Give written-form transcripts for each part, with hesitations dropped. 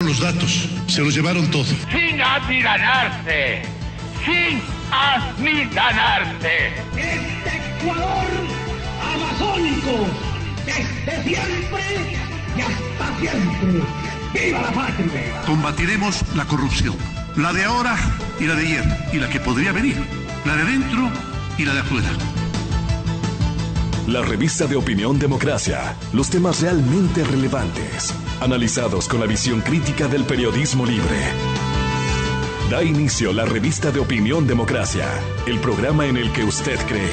Los datos, se los llevaron todo. Sin amilanarse, sin amilanarse. Este Ecuador amazónico, desde siempre y hasta siempre. ¡Viva la patria! Combatiremos la corrupción, la de ahora y la de ayer, y la que podría venir, la de dentro y la de afuera. La revista de opinión Democracia, los temas realmente relevantes, analizados con la visión crítica del periodismo libre. Da inicio la revista de opinión Democracia, el programa en el que usted cree.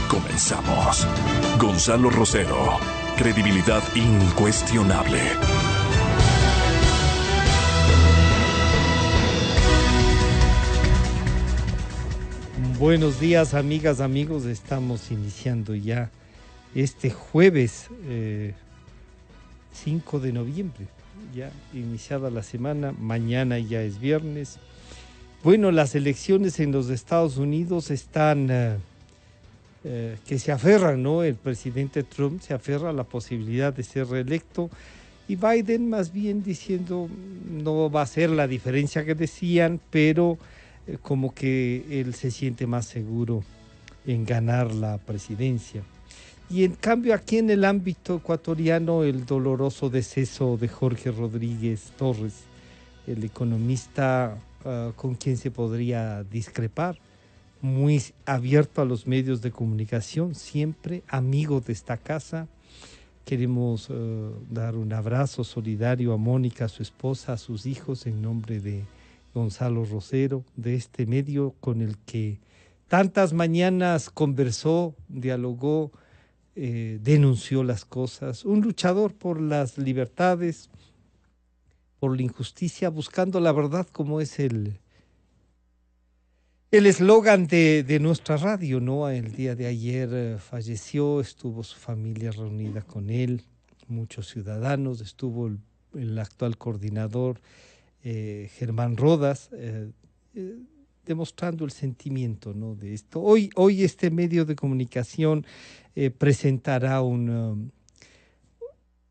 Comenzamos. Gonzalo Rosero, credibilidad incuestionable. Buenos días, amigas, amigos. Estamos iniciando ya este jueves 5 de noviembre, ya iniciada la semana. Mañana ya es viernes. Bueno, las elecciones en los Estados Unidos están que se aferran, ¿no? El presidente Trump se aferra a la posibilidad de ser reelecto y Biden más bien diciendo no va a ser la diferencia que decían, pero como que él se siente más seguro en ganar la presidencia. Y en cambio aquí en el ámbito ecuatoriano, el doloroso deceso de Jorge Rodríguez Torres, el economista con quien se podría discrepar, muy abierto a los medios de comunicación, siempre amigo de esta casa. Queremos dar un abrazo solidario a Mónica, a su esposa, a sus hijos, en nombre de Gonzalo Rosero, de este medio con el que tantas mañanas conversó, dialogó, denunció las cosas. Un luchador por las libertades, por la injusticia, buscando la verdad, como es el eslogan de nuestra radio, ¿no? El día de ayer falleció, estuvo su familia reunida con él, muchos ciudadanos, estuvo el actual coordinador Germán Rodas, demostrando el sentimiento, ¿no? De esto. Hoy este medio de comunicación presentará un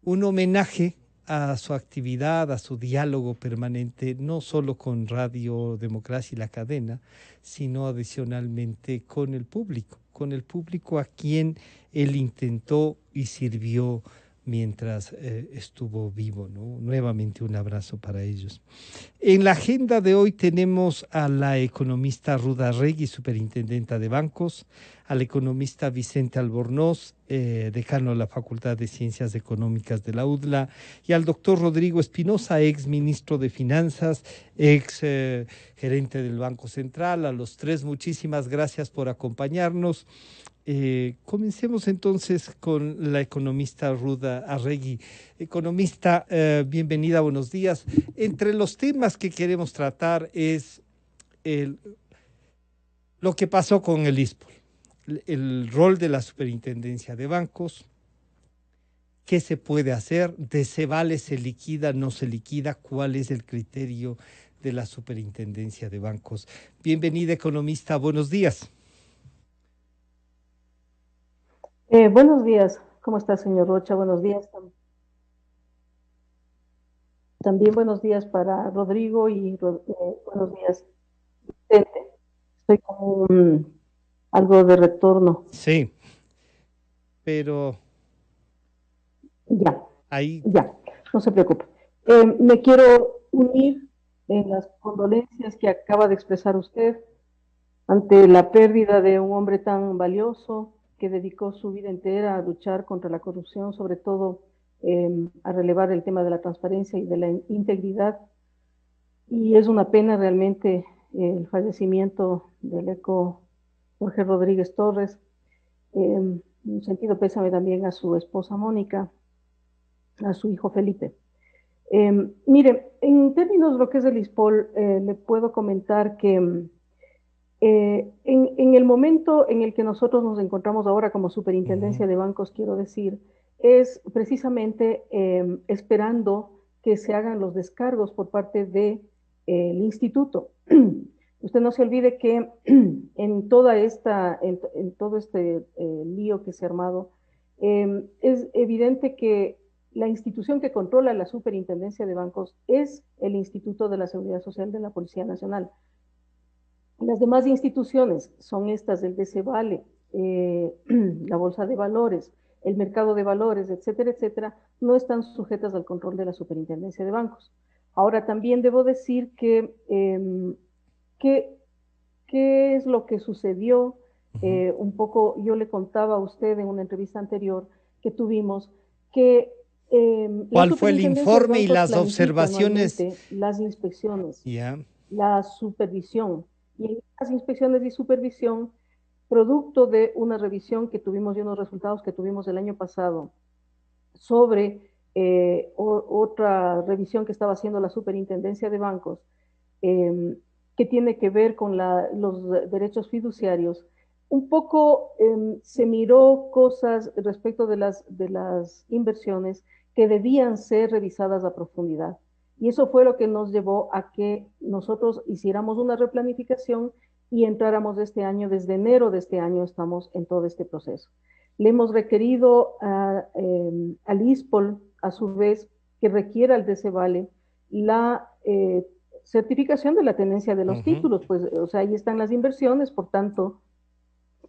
homenaje a su actividad, a su diálogo permanente, no solo con Radio Democracia y la cadena, sino adicionalmente con el público a quien él intentó y sirvió mientras estuvo vivo, ¿no? Nuevamente un abrazo para ellos. En la agenda de hoy tenemos a la economista Ruda Arregui, superintendenta de bancos, al economista Vicente Albornoz, decano de la Facultad de Ciencias Económicas de la UDLA, y al doctor Rodrigo Espinosa, ex ministro de Finanzas, ex gerente del Banco Central. A los tres, muchísimas gracias por acompañarnos. Comencemos entonces con la economista Ruda Arregui. Economista, bienvenida, buenos días. Entre los temas que queremos tratar es lo que pasó con el ISPOL, el rol de la superintendencia de bancos, qué se puede hacer, de se vale, se liquida, no se liquida, cuál es el criterio de la superintendencia de bancos. Bienvenida, economista, buenos días. Buenos días, ¿cómo está, señor Rocha? Buenos días. También buenos días para Rodrigo y buenos días, Vicente. Estoy con algo de retorno. Sí, pero Ya, ahí no se preocupe. Me quiero unir en las condolencias que acaba de expresar usted ante la pérdida de un hombre tan valioso que dedicó su vida entera a luchar contra la corrupción, sobre todo a relevar el tema de la transparencia y de la integridad. Y es una pena realmente el fallecimiento del eco Jorge Rodríguez Torres. Un sentido pésame también a su esposa Mónica, a su hijo Felipe. Mire, en términos de lo que es el ISPOL, le puedo comentar que en el momento en el que nosotros nos encontramos ahora como superintendencia de bancos, quiero decir, es precisamente esperando que se hagan los descargos por parte del instituto. Usted no se olvide que en todo este lío que se ha armado, es evidente que la institución que controla la superintendencia de bancos es el Instituto de la Seguridad Social de la Policía Nacional. Las demás instituciones son estas del DCVALE, la Bolsa de Valores, el Mercado de Valores, etcétera, etcétera, no están sujetas al control de la Superintendencia de Bancos. Ahora, también debo decir que ¿qué es lo que sucedió? Un poco, yo le contaba a usted en una entrevista anterior que tuvimos que ¿cuál fue el informe y las observaciones? Las inspecciones, Yeah. la supervisión. Y en las inspecciones y supervisión, producto de una revisión que tuvimos y unos resultados que tuvimos el año pasado sobre otra revisión que estaba haciendo la Superintendencia de Bancos, que tiene que ver con los derechos fiduciarios, un poco se miró cosas respecto de las inversiones que debían ser revisadas a profundidad. Y eso fue lo que nos llevó a que nosotros hiciéramos una replanificación y entráramos este año, desde enero de este año estamos en todo este proceso. Le hemos requerido al ISPOL, a su vez, que requiera al DCVALE la certificación de la tenencia de los títulos, pues, o sea, ahí están las inversiones, por tanto,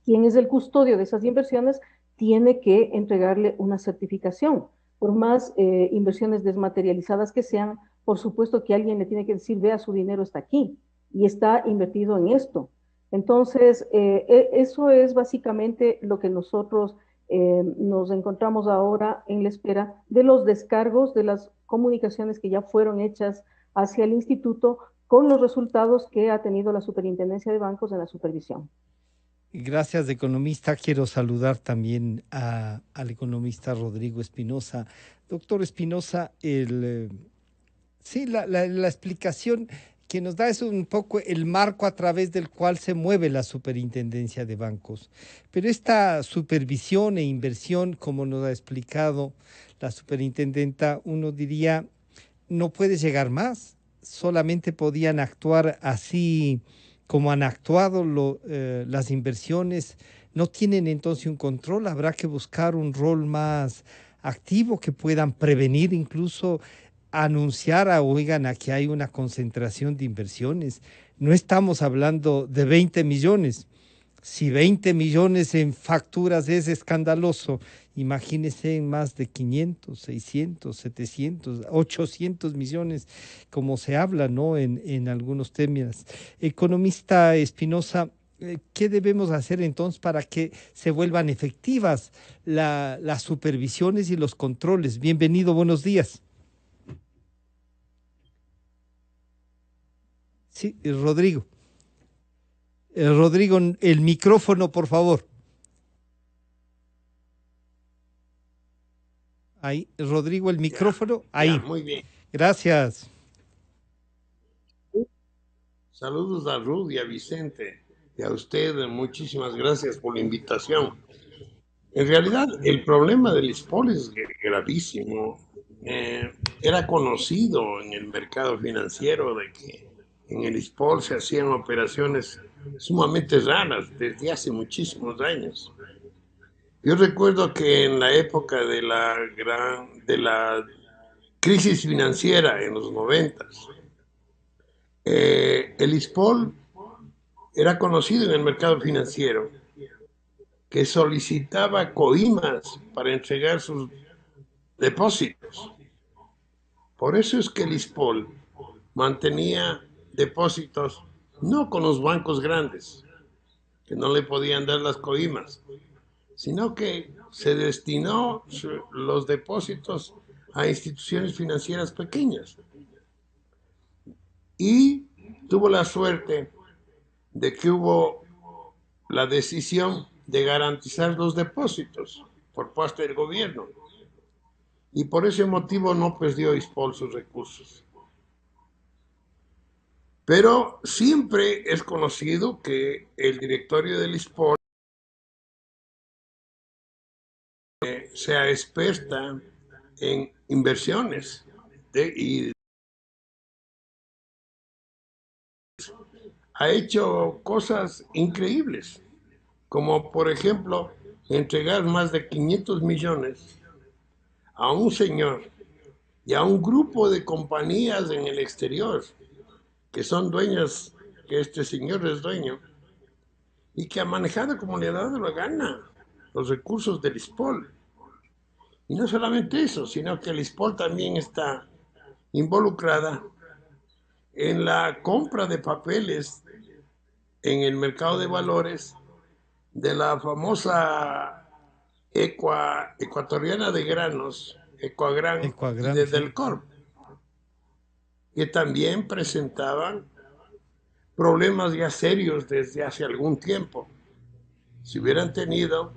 quien es el custodio de esas inversiones tiene que entregarle una certificación. Por más inversiones desmaterializadas que sean, por supuesto que alguien le tiene que decir, vea, su dinero está aquí y está invertido en esto. Entonces, eso es básicamente lo que nosotros nos encontramos ahora en la espera de los descargos de las comunicaciones que ya fueron hechas hacia el instituto con los resultados que ha tenido la Superintendencia de Bancos en la supervisión. Gracias, economista. Quiero saludar también al economista Rodrigo Espinosa. Doctor Espinosa, sí, la explicación que nos da es un poco el marco a través del cual se mueve la Superintendencia de Bancos. Pero esta supervisión e inversión, como nos ha explicado la superintendenta, uno diría, no puede llegar más. Solamente podían actuar así como han actuado las inversiones. No tienen entonces un control. Habrá que buscar un rol más activo que puedan prevenir, incluso anunciar oigan, aquí hay una concentración de inversiones. No estamos hablando de 20 millones. Si 20 millones en facturas es escandaloso, imagínense en más de 500, 600, 700, 800 millones, como se habla, ¿no? En algunos temas. Economista Espinosa, ¿qué debemos hacer entonces para que se vuelvan efectivas las supervisiones y los controles? Bienvenido, buenos días. Sí, Rodrigo. Rodrigo, el micrófono, por favor. Ahí, Rodrigo, el micrófono. Ahí. Muy bien. Gracias. Saludos a Ruth y a Vicente y a usted. Muchísimas gracias por la invitación. En realidad, el problema del ISPOL es gravísimo. Era conocido en el mercado financiero de que en el ISPOL se hacían operaciones sumamente raras desde hace muchísimos años. Yo recuerdo que en la época de la crisis financiera en los 90s, el ISPOL era conocido en el mercado financiero que solicitaba coimas para entregar sus depósitos. Por eso es que el ISPOL mantenía depósitos no con los bancos grandes, que no le podían dar las coimas, sino que se destinó los depósitos a instituciones financieras pequeñas. Y tuvo la suerte de que hubo la decisión de garantizar los depósitos por parte del gobierno. Y por ese motivo no perdió ISPOL sus recursos. Pero siempre es conocido que el directorio del ISPOL sea experta en inversiones y ha hecho cosas increíbles, como por ejemplo entregar más de 500 millones a un señor y a un grupo de compañías en el exterior que son dueñas, que este señor es dueño, y que ha manejado como le ha dado la gana los recursos del ISPOL. Y no solamente eso, sino que el ISPOL también está involucrada en la compra de papeles en el mercado de valores de la famosa ecuatoriana de granos, Ecuagran, y Ecuagran, de sí. Delcorp, que también presentaban problemas ya serios desde hace algún tiempo. Si hubieran tenido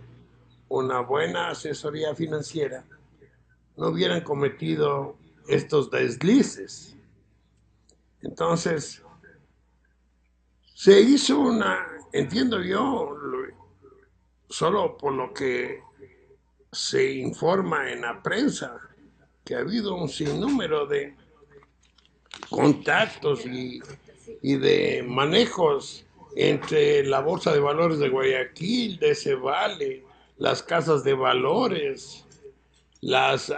una buena asesoría financiera, no hubieran cometido estos deslices. Entonces, se hizo entiendo yo, solo por lo que se informa en la prensa, que ha habido un sinnúmero de contactos y de manejos entre la Bolsa de Valores de Guayaquil, de Cevale, las casas de valores, las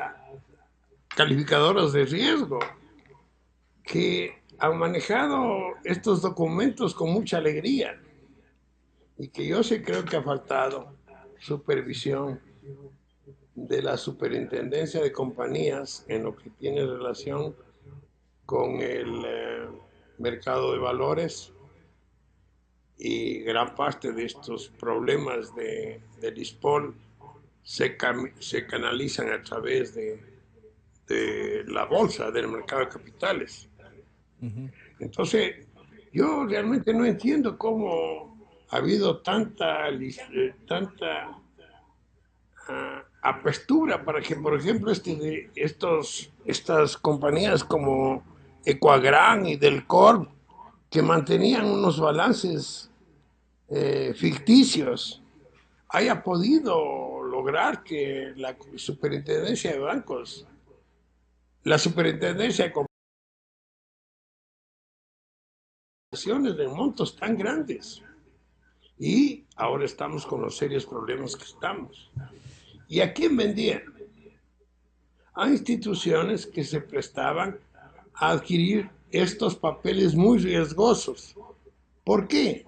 calificadoras de riesgo, que han manejado estos documentos con mucha alegría y que yo sí creo que ha faltado supervisión de la Superintendencia de Compañías en lo que tiene relación con el mercado de valores, y gran parte de estos problemas del ISPOL se canalizan a través de la bolsa, del mercado de capitales. Entonces, yo realmente no entiendo cómo ha habido tanta apertura para que, por ejemplo, estas compañías como Ecuagran y Delcorp, que mantenían unos balances ficticios, haya podido lograr que la superintendencia de bancos, la superintendencia de comunicaciones de montos tan grandes, y ahora estamos con los serios problemas que estamos. ¿Y a quién vendían? A instituciones que se prestaban a adquirir estos papeles muy riesgosos. ¿Por qué?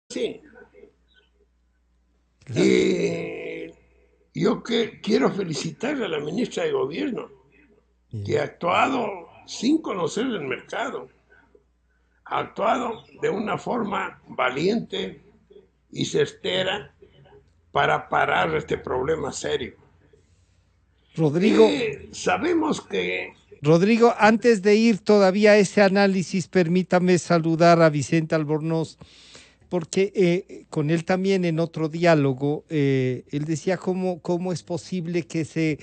Sí. Claro. Yo quiero felicitar a la ministra de Gobierno, que ha actuado sin conocer el mercado, ha actuado de una forma valiente y certera para parar este problema serio. Rodrigo, Sabemos que... Rodrigo, antes de ir todavía a ese análisis, permítame saludar a Vicente Albornoz, porque con él también en otro diálogo, él decía cómo es posible que se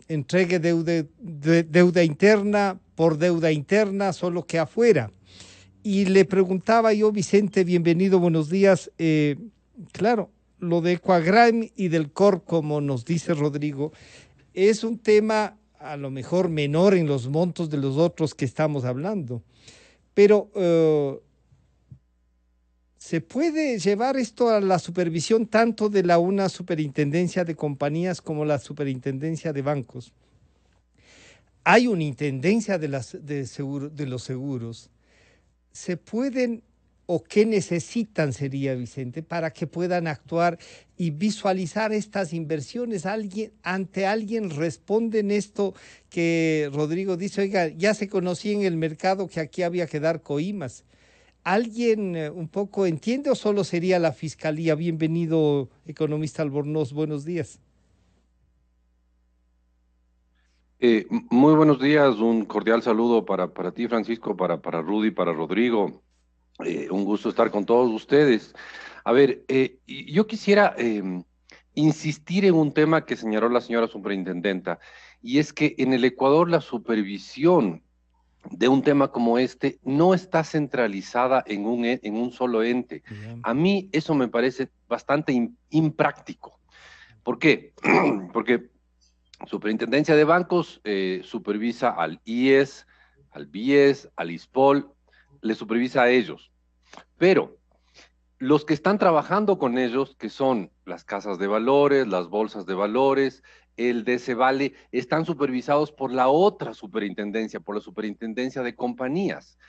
entregue deuda interna por deuda interna, solo que afuera. Y le preguntaba yo, Vicente, bienvenido, buenos días. Claro, lo de Ecuagran y Delcorp, como nos dice Rodrigo, es un tema a lo mejor menor en los montos de los otros que estamos hablando, pero ¿se puede llevar esto a la supervisión tanto de una superintendencia de compañías como la superintendencia de bancos? Hay una intendencia de los seguros. ¿Se pueden o qué necesitan, sería, Vicente, para que puedan actuar y visualizar estas inversiones? Ante alguien responden esto que Rodrigo dice, oiga, ya se conocía en el mercado que aquí había que dar coimas. ¿Alguien un poco entiende o solo sería la Fiscalía? Bienvenido, economista Albornoz, buenos días. Muy buenos días, un cordial saludo para ti, Francisco, para Rudy, para Rodrigo. Un gusto estar con todos ustedes. A ver, yo quisiera insistir en un tema que señaló la señora superintendenta, y es que en el Ecuador la supervisión de un tema como este no está centralizada en un solo ente. A mí eso me parece bastante impráctico. ¿Por qué? Porque Superintendencia de Bancos supervisa al IES, al BIES, al ISPOL, le supervisa a ellos. Pero los que están trabajando con ellos, que son las casas de valores, las bolsas de valores, el DCVALE, están supervisados por la otra superintendencia, por la superintendencia de compañías.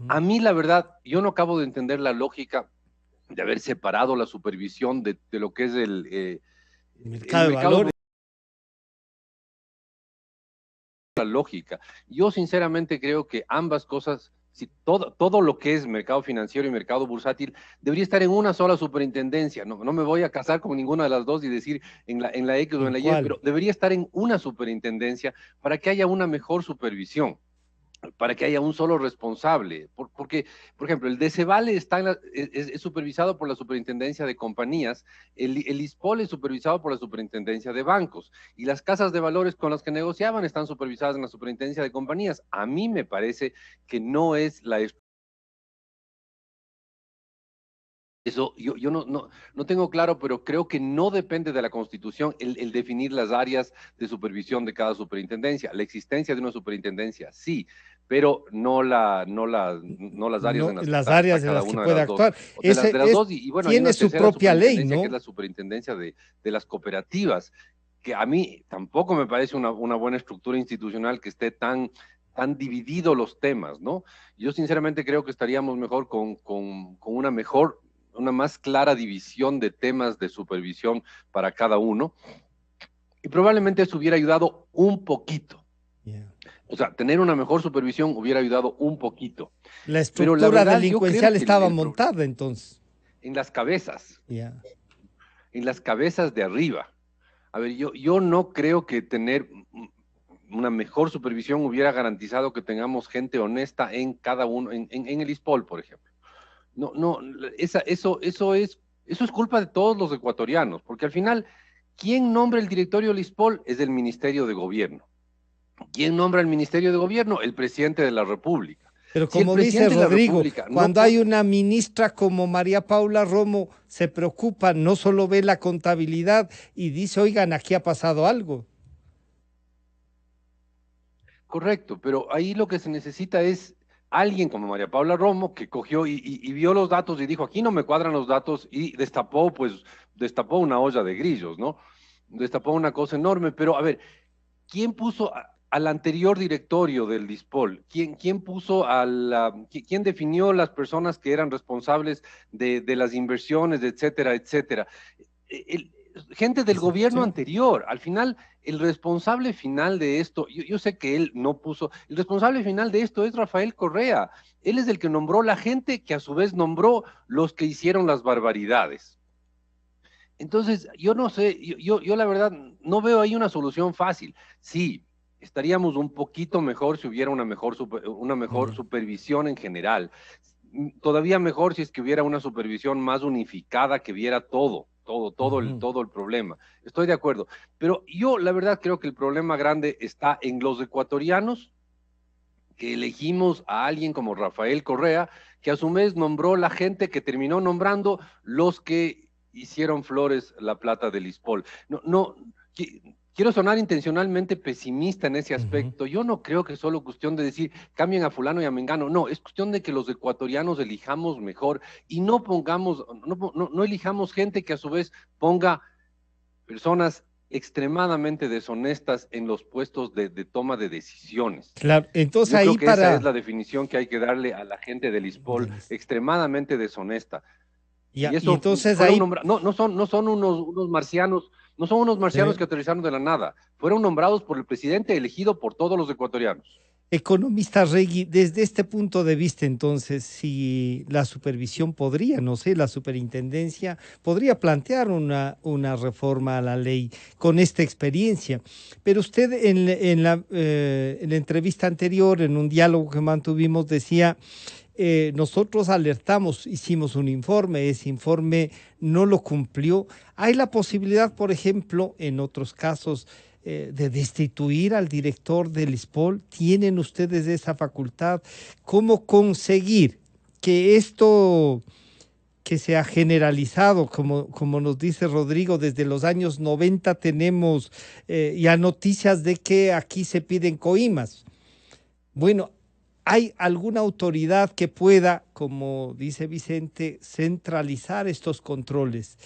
A mí, la verdad, yo no acabo de entender la lógica de haber separado la supervisión de lo que es el mercado de mercado valores. la lógica. Yo sinceramente creo que ambas cosas, si todo lo que es mercado financiero y mercado bursátil debería estar en una sola superintendencia. No me voy a casar con ninguna de las dos y decir en la X o en la Y, pero debería estar en una superintendencia para que haya una mejor supervisión, para que haya un solo responsable, porque, por ejemplo, el DCVALE es supervisado por la superintendencia de compañías, el ISPOL es supervisado por la superintendencia de bancos, y las casas de valores con las que negociaban están supervisadas en la superintendencia de compañías. A mí me parece que no es la... Eso yo no tengo claro, pero creo que no depende de la Constitución el definir las áreas de supervisión de cada superintendencia. La existencia de una superintendencia, sí, pero no las áreas en las áreas en las que puede actuar. De las dos, y bueno, tiene su propia ley, ¿no? Que es la superintendencia de las cooperativas, que a mí tampoco me parece una buena estructura institucional que esté tan dividido los temas, ¿no? Yo sinceramente creo que estaríamos mejor con una más clara división de temas de supervisión para cada uno, y probablemente eso hubiera ayudado un poquito. O sea, tener una mejor supervisión hubiera ayudado un poquito. La estructura verdad, delincuencial estaba montada entonces. En las cabezas. En las cabezas de arriba. A ver, yo no creo que tener una mejor supervisión hubiera garantizado que tengamos gente honesta en cada uno, en el ISPOL, por ejemplo. No, eso es culpa de todos los ecuatorianos, porque al final, ¿quién nombra el directorio del ISPOL? Es el Ministerio de Gobierno. ¿Quién nombra el Ministerio de Gobierno? El presidente de la República. Pero como dice Rodrigo, cuando hay una ministra como María Paula Romo, se preocupa, no solo ve la contabilidad y dice, oigan, aquí ha pasado algo. Correcto, pero ahí lo que se necesita es alguien como María Paula Romo que cogió y vio los datos y dijo, aquí no me cuadran los datos, y destapó una olla de grillos, ¿no? Destapó una cosa enorme. Pero a ver, ¿quién puso al anterior directorio del DISPOL? ¿Quién puso quién definió las personas que eran responsables de las inversiones, etcétera, etcétera? Gente del gobierno anterior. Al final, el responsable final de esto, yo sé que él no puso, el responsable final de esto es Rafael Correa. Él es el que nombró la gente que a su vez nombró los que hicieron las barbaridades. Entonces, yo no sé, yo la verdad no veo ahí una solución fácil. Sí, estaríamos un poquito mejor si hubiera una mejor supervisión en general. Todavía mejor si es que hubiera una supervisión más unificada que viera todo el problema. Estoy de acuerdo. Pero yo, la verdad, creo que el problema grande está en los ecuatorianos, que elegimos a alguien como Rafael Correa, que a su vez nombró la gente que terminó nombrando los que hicieron flores la plata del ISPOL. Quiero sonar intencionalmente pesimista en ese aspecto. Yo no creo que es solo cuestión de decir cambien a fulano y a mengano. No, es cuestión de que los ecuatorianos elijamos mejor y no elijamos gente que a su vez ponga personas extremadamente deshonestas en los puestos de toma de decisiones. Claro, entonces yo ahí creo que esa es la definición que hay que darle a la gente del ISPOL, extremadamente deshonesta. Y eso, entonces ahí... no son unos marcianos. No son unos marcianos que aterrizaron de la nada. Fueron nombrados por el presidente, elegido por todos los ecuatorianos. Economista Regui, desde este punto de vista, entonces, si la supervisión podría, no sé, la superintendencia podría plantear una reforma a la ley con esta experiencia. Pero usted en la entrevista anterior, en un diálogo que mantuvimos, decía... nosotros alertamos, hicimos un informe, ese informe no lo cumplió. Hay la posibilidad, por ejemplo, en otros casos, de destituir al director del ISPOL. ¿Tienen ustedes esa facultad? ¿Cómo conseguir que esto que se ha generalizado, como nos dice Rodrigo, desde los años 90 tenemos ya noticias de que aquí se piden coimas? Bueno, ¿Hay alguna autoridad que pueda, como dice Vicente, centralizar estos controles?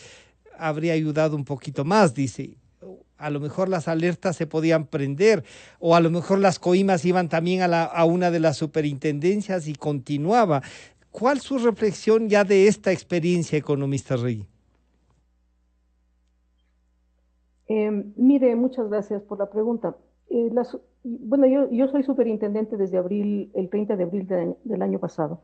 Habría ayudado un poquito más, dice. A lo mejor las alertas se podían prender, o a lo mejor las coimas iban también a una de las superintendencias y continuaba. ¿Cuál su reflexión ya de esta experiencia, economista Rey? Mire, muchas gracias por la pregunta. Bueno, yo soy superintendente desde el 30 de abril del año pasado.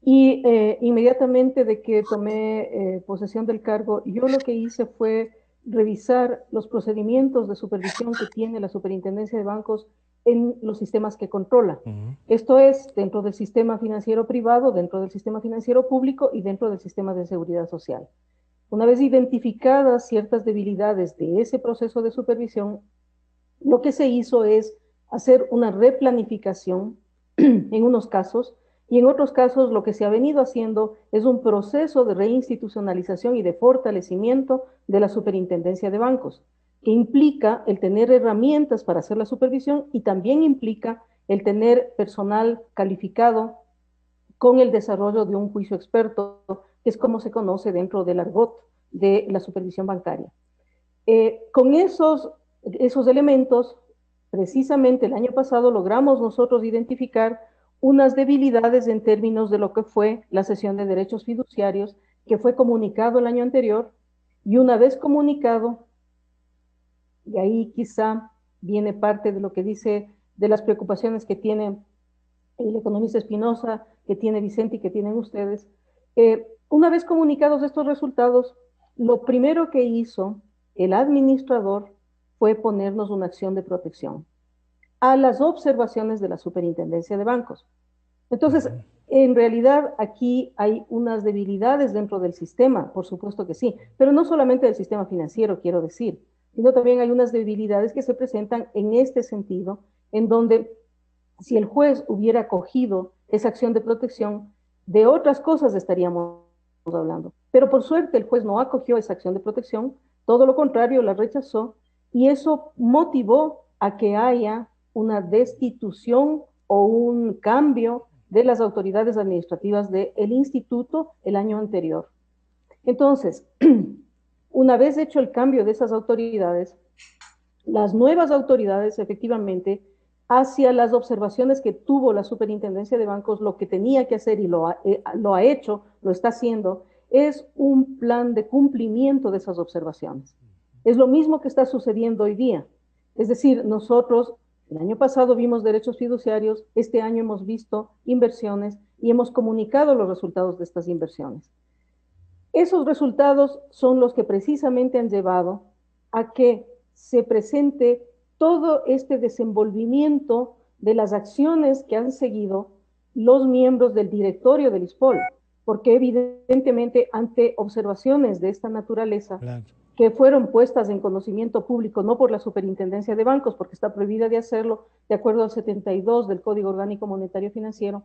Y inmediatamente de que tomé posesión del cargo, yo lo que hice fue revisar los procedimientos de supervisión que tiene la Superintendencia de Bancos en los sistemas que controla. Esto es dentro del sistema financiero privado, dentro del sistema financiero público y dentro del sistema de seguridad social. Una vez identificadas ciertas debilidades de ese proceso de supervisión, lo que se hizo es hacer una replanificación en unos casos, y en otros casos lo que se ha venido haciendo es un proceso de reinstitucionalización y de fortalecimiento de la superintendencia de bancos, que implica el tener herramientas para hacer la supervisión y también implica el tener personal calificado con el desarrollo de un juicio experto, que es como se conoce dentro del argot de la supervisión bancaria. Con esos elementos, precisamente el año pasado logramos nosotros identificar unas debilidades en términos de lo que fue la cesión de derechos fiduciarios, que fue comunicado el año anterior, y una vez comunicado, y ahí quizá viene parte de lo que dice, de las preocupaciones que tiene el economista Espinosa, que tiene Vicente y que tienen ustedes, una vez comunicados estos resultados, lo primero que hizo el administrador fue ponernos una acción de protección a las observaciones de la Superintendencia de Bancos. Entonces, en realidad aquí hay unas debilidades dentro del sistema, por supuesto que sí, pero no solamente del sistema financiero, quiero decir, sino también hay unas debilidades que se presentan en este sentido, en donde si el juez hubiera acogido esa acción de protección, de otras cosas estaríamos hablando. Pero por suerte el juez no acogió esa acción de protección, todo lo contrario, la rechazó, y eso motivó a que haya una destitución o un cambio de las autoridades administrativas del instituto el año anterior. Entonces, una vez hecho el cambio de esas autoridades, las nuevas autoridades efectivamente, hacia las observaciones que tuvo la Superintendencia de Bancos, lo que tenía que hacer y lo ha hecho, lo está haciendo, es un plan de cumplimiento de esas observaciones. Es lo mismo que está sucediendo hoy día. Es decir, nosotros el año pasado vimos derechos fiduciarios, este año hemos visto inversiones y hemos comunicado los resultados de estas inversiones. Esos resultados son los que precisamente han llevado a que se presente todo este desenvolvimiento de las acciones que han seguido los miembros del directorio del ISPOL, porque evidentemente ante observaciones de esta naturaleza, claro, que fueron puestas en conocimiento público, no por la Superintendencia de Bancos, porque está prohibida de hacerlo, de acuerdo al 72 del Código Orgánico Monetario Financiero,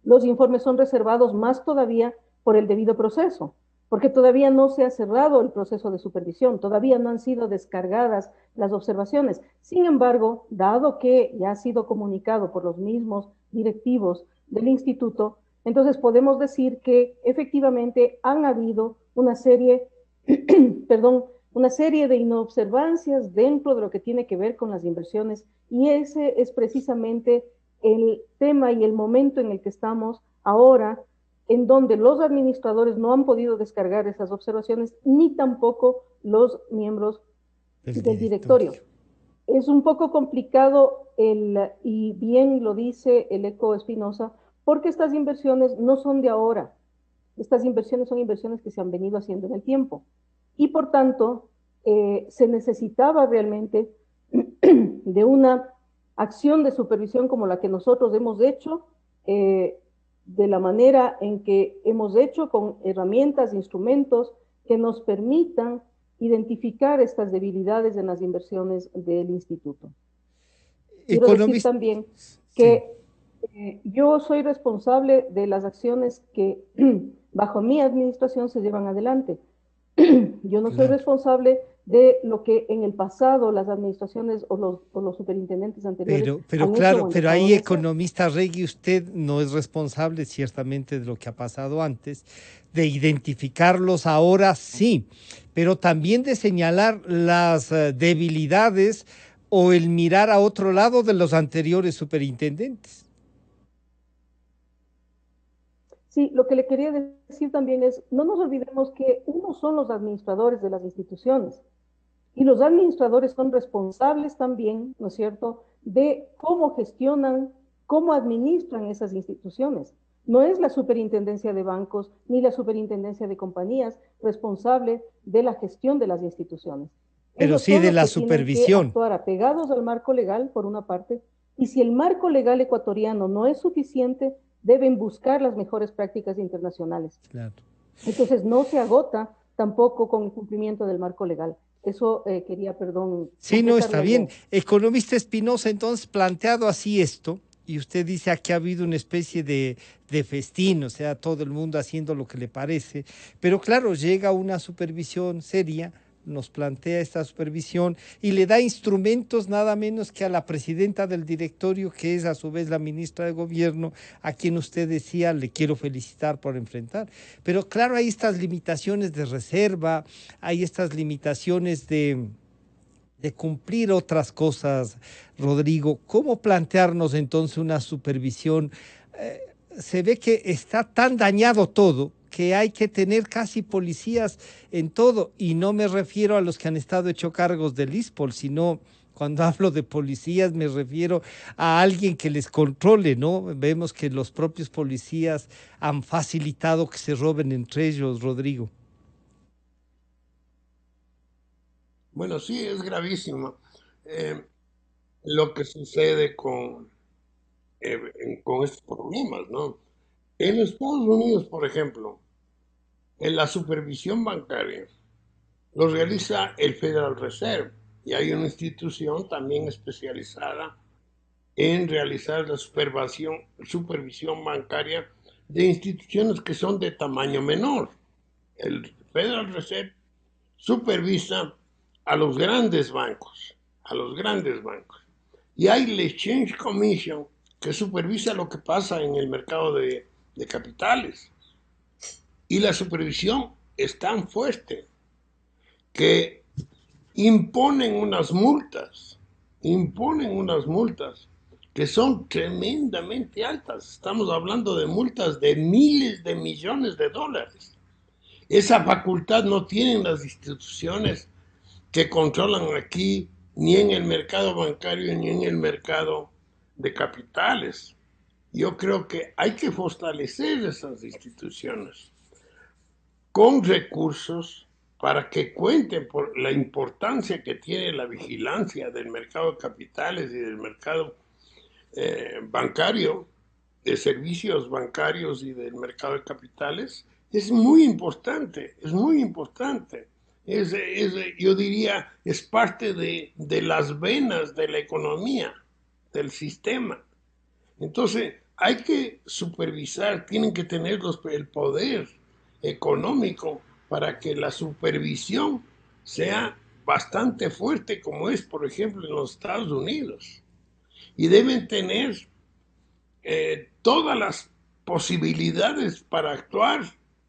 los informes son reservados más todavía por el debido proceso, porque todavía no se ha cerrado el proceso de supervisión, todavía no han sido descargadas las observaciones. Sin embargo, dado que ya ha sido comunicado por los mismos directivos del instituto, entonces podemos decir que efectivamente han habido una serie de inobservancias dentro de lo que tiene que ver con las inversiones, y ese es precisamente el tema y el momento en el que estamos ahora, en donde los administradores no han podido descargar esas observaciones, ni tampoco los miembros del directorio. Es un poco complicado, y bien lo dice el ECO Espinosa, porque estas inversiones no son de ahora. Estas inversiones son inversiones que se han venido haciendo en el tiempo. Y por tanto, se necesitaba realmente de una acción de supervisión como la que nosotros hemos hecho, de la manera en que hemos hecho, con herramientas, instrumentos que nos permitan identificar estas debilidades en las inversiones del instituto. Quiero decir también que yo soy responsable de las acciones que bajo mi administración se llevan adelante. Yo no soy responsable de lo que en el pasado las administraciones o los superintendentes anteriores Pero han claro, hecho o han pero dejado ahí, de hacer. economista Regui, usted no es responsable ciertamente de lo que ha pasado antes, de identificarlos ahora sí, pero también de señalar las debilidades o el mirar a otro lado de los anteriores superintendentes. Sí, lo que le quería decir también es, no nos olvidemos que unos son los administradores de las instituciones y los administradores son responsables también, ¿no es cierto?, de cómo gestionan, cómo administran esas instituciones. No es la superintendencia de bancos ni la superintendencia de compañías responsable de la gestión de las instituciones. Pero Ellos sí son de los la que tienen que supervisión. actuar apegados al marco legal, por una parte, y si el marco legal ecuatoriano no es suficiente, deben buscar las mejores prácticas internacionales. Claro. Entonces, no se agota tampoco con el cumplimiento del marco legal. Eso quería, perdón. Sí, no, está bien. Economista Espinosa, entonces, planteado así esto, y usted dice aquí ha habido una especie de festín, o sea, todo el mundo haciendo lo que le parece, pero claro, llega una supervisión seria, nos plantea esta supervisión y le da instrumentos nada menos que a la presidenta del directorio, que es a su vez la ministra de Gobierno, a quien usted decía, le quiero felicitar por enfrentar. Pero claro, hay estas limitaciones de reserva, hay estas limitaciones de cumplir otras cosas, Rodrigo. ¿Cómo plantearnos entonces una supervisión? Se ve que está tan dañado todo que hay que tener casi policías en todo, y no me refiero a los que han estado hecho cargos del ISPOL, sino cuando hablo de policías me refiero a alguien que les controle, ¿no? Vemos que los propios policías han facilitado que se roben entre ellos, Rodrigo. Bueno, sí, es gravísimo lo que sucede con estos problemas, ¿no? En los Estados Unidos, por ejemplo, en la supervisión bancaria lo realiza el Federal Reserve y hay una institución también especializada en realizar la supervisión bancaria de instituciones que son de tamaño menor. El Federal Reserve supervisa a los grandes bancos, Y hay la Exchange Commission que supervisa lo que pasa en el mercado de capitales. Y la supervisión es tan fuerte que imponen unas multas que son tremendamente altas. Estamos hablando de multas de miles de millones de dólares. Esa facultad no tienen las instituciones que controlan aquí, ni en el mercado bancario, ni en el mercado de capitales. Yo creo que hay que fortalecer esas instituciones con recursos para que cuenten por la importancia que tiene la vigilancia del mercado de capitales y del mercado bancario, de servicios bancarios y del mercado de capitales. Es muy importante, yo diría, es parte de las venas de la economía, del sistema. Entonces, hay que supervisar, tienen que tener el poder económico para que la supervisión sea bastante fuerte, como es, por ejemplo, en los Estados Unidos. Y deben tener todas las posibilidades para actuar,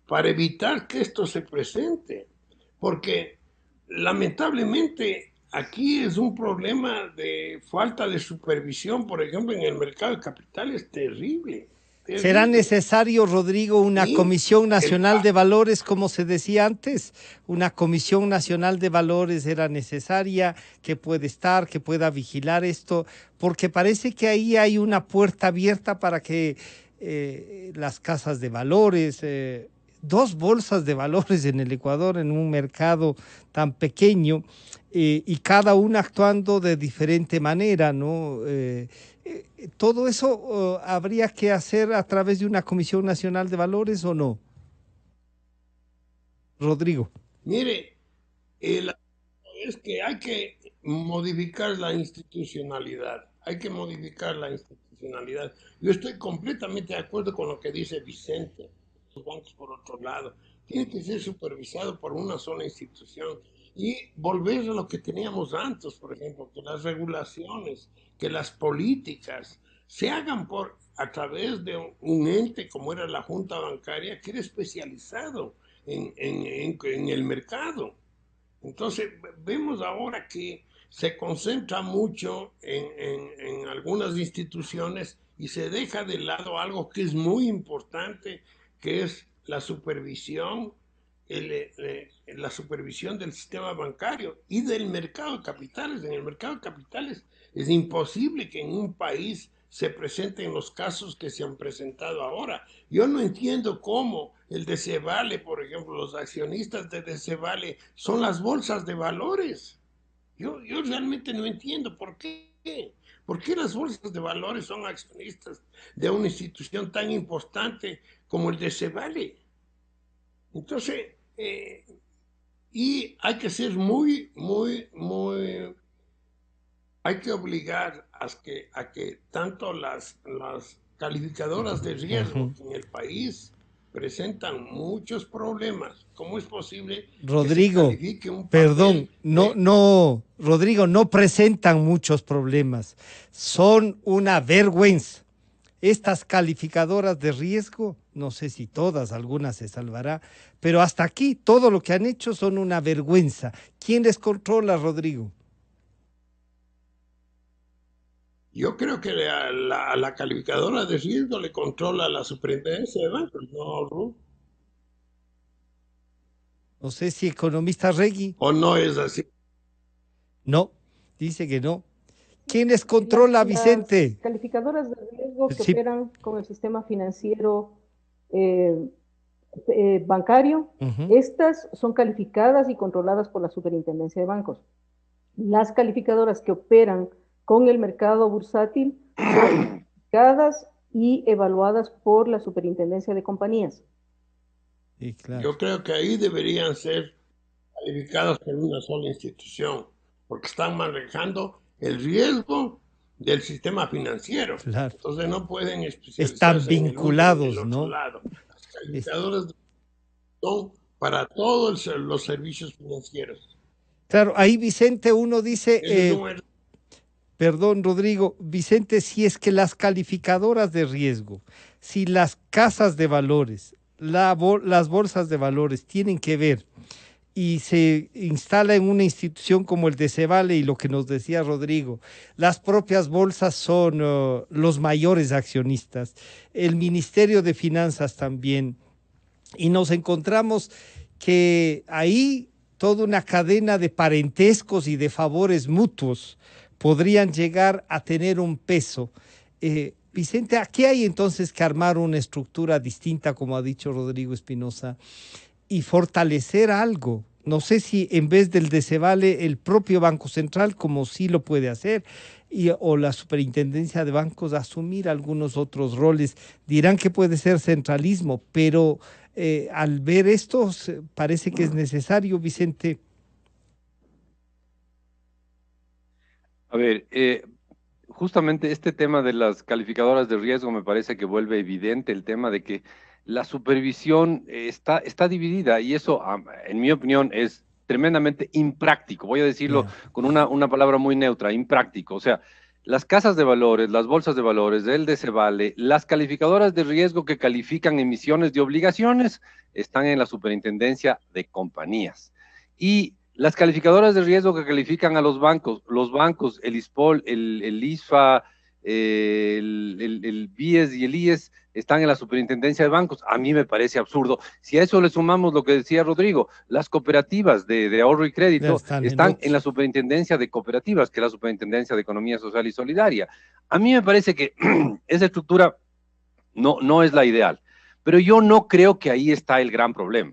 para evitar que esto se presente. Porque lamentablemente aquí es un problema de falta de supervisión, por ejemplo, en el mercado de capitales terrible. ¿Será necesario, Rodrigo, una Comisión Nacional de Valores, como se decía antes? Una Comisión Nacional de Valores era necesaria, que puede estar, que pueda vigilar esto, porque parece que ahí hay una puerta abierta para que las casas de valores, dos bolsas de valores en el Ecuador, en un mercado tan pequeño, y cada una actuando de diferente manera, ¿no? ¿Todo eso habría que hacer a través de una Comisión Nacional de Valores o no? Rodrigo. Mire, es que hay que modificar la institucionalidad. Yo estoy completamente de acuerdo con lo que dice Vicente. Los bancos, por otro lado, tienen que ser supervisados por una sola institución. y volver a lo que teníamos antes, por ejemplo, que las regulaciones, que las políticas se hagan a través de un ente como era la Junta Bancaria, que era especializado en el mercado. Entonces, vemos ahora que se concentra mucho en algunas instituciones y se deja de lado algo que es muy importante, que es la supervisión, la supervisión del sistema bancario y del mercado de capitales. En el mercado de capitales es imposible que en un país se presenten los casos que se han presentado ahora. Yo no entiendo cómo el Decevale, por ejemplo, los accionistas de Decevale son las bolsas de valores. Yo realmente no entiendo por qué. ¿Por qué las bolsas de valores son accionistas de una institución tan importante como el Decevale? Entonces, y hay que ser hay que obligar a que tanto las calificadoras de riesgo que en el país presentan muchos problemas. ¿Cómo es posible Rodrigo, que se califique un perdón, papel Rodrigo, no presentan muchos problemas, son una vergüenza. Estas calificadoras de riesgo, no sé si todas, algunas se salvará, pero hasta aquí todo lo que han hecho son una vergüenza. ¿Quién les controla, Rodrigo? Yo creo que a la calificadora de riesgo le controla la superintendencia de bancos, ¿no, Ru? No sé si economista Regui. ¿O no es así? No, dice que no. ¿Quién les controla, Vicente? Las calificadoras de riesgo que Sí. operan con el sistema financiero bancario, Ujú. estas son calificadas y controladas por la Superintendencia de Bancos. Las calificadoras que operan con el mercado bursátil son calificadas y evaluadas por la Superintendencia de Compañías. Sí, claro. Yo creo que ahí deberían ser calificadas por una sola institución, porque están manejando el riesgo del sistema financiero. Claro. Entonces no pueden especializarse Están vinculados, en el otro ¿no? lado. Las calificadoras son para todos los servicios financieros. Claro, ahí Vicente uno dice, Ese es un error. perdón Rodrigo, Vicente, si es que las calificadoras de riesgo, si las casas de valores, las bolsas de valores tienen que ver y se instala en una institución como el Decevale y lo que nos decía Rodrigo, las propias bolsas son los mayores accionistas, el Ministerio de Finanzas también, y nos encontramos que ahí toda una cadena de parentescos y de favores mutuos podrían llegar a tener un peso. Vicente, aquí hay entonces que armar una estructura distinta, como ha dicho Rodrigo Espinosa, y fortalecer algo. No sé si en vez del Decevale el propio Banco Central, como sí lo puede hacer, o la Superintendencia de Bancos asumir algunos otros roles. Dirán que puede ser centralismo, pero al ver esto parece que es necesario, Vicente. A ver, justamente este tema de las calificadoras de riesgo me parece que vuelve evidente el tema de que la supervisión está dividida y eso, en mi opinión, es tremendamente impráctico. Voy a decirlo con una palabra muy neutra, impráctico. O sea, las casas de valores, las bolsas de valores, el Decevale, las calificadoras de riesgo que califican emisiones de obligaciones están en la Superintendencia de Compañías. Y las calificadoras de riesgo que califican a los bancos, el ISPOL, el ISFA, el BIES y el IES están en la Superintendencia de Bancos. A mí me parece absurdo. Si a eso le sumamos lo que decía Rodrigo, las cooperativas de ahorro y crédito están en la Superintendencia de Cooperativas, que es la Superintendencia de Economía Social y Solidaria. A mí me parece que esa estructura no es la ideal. Pero yo no creo que ahí está el gran problema.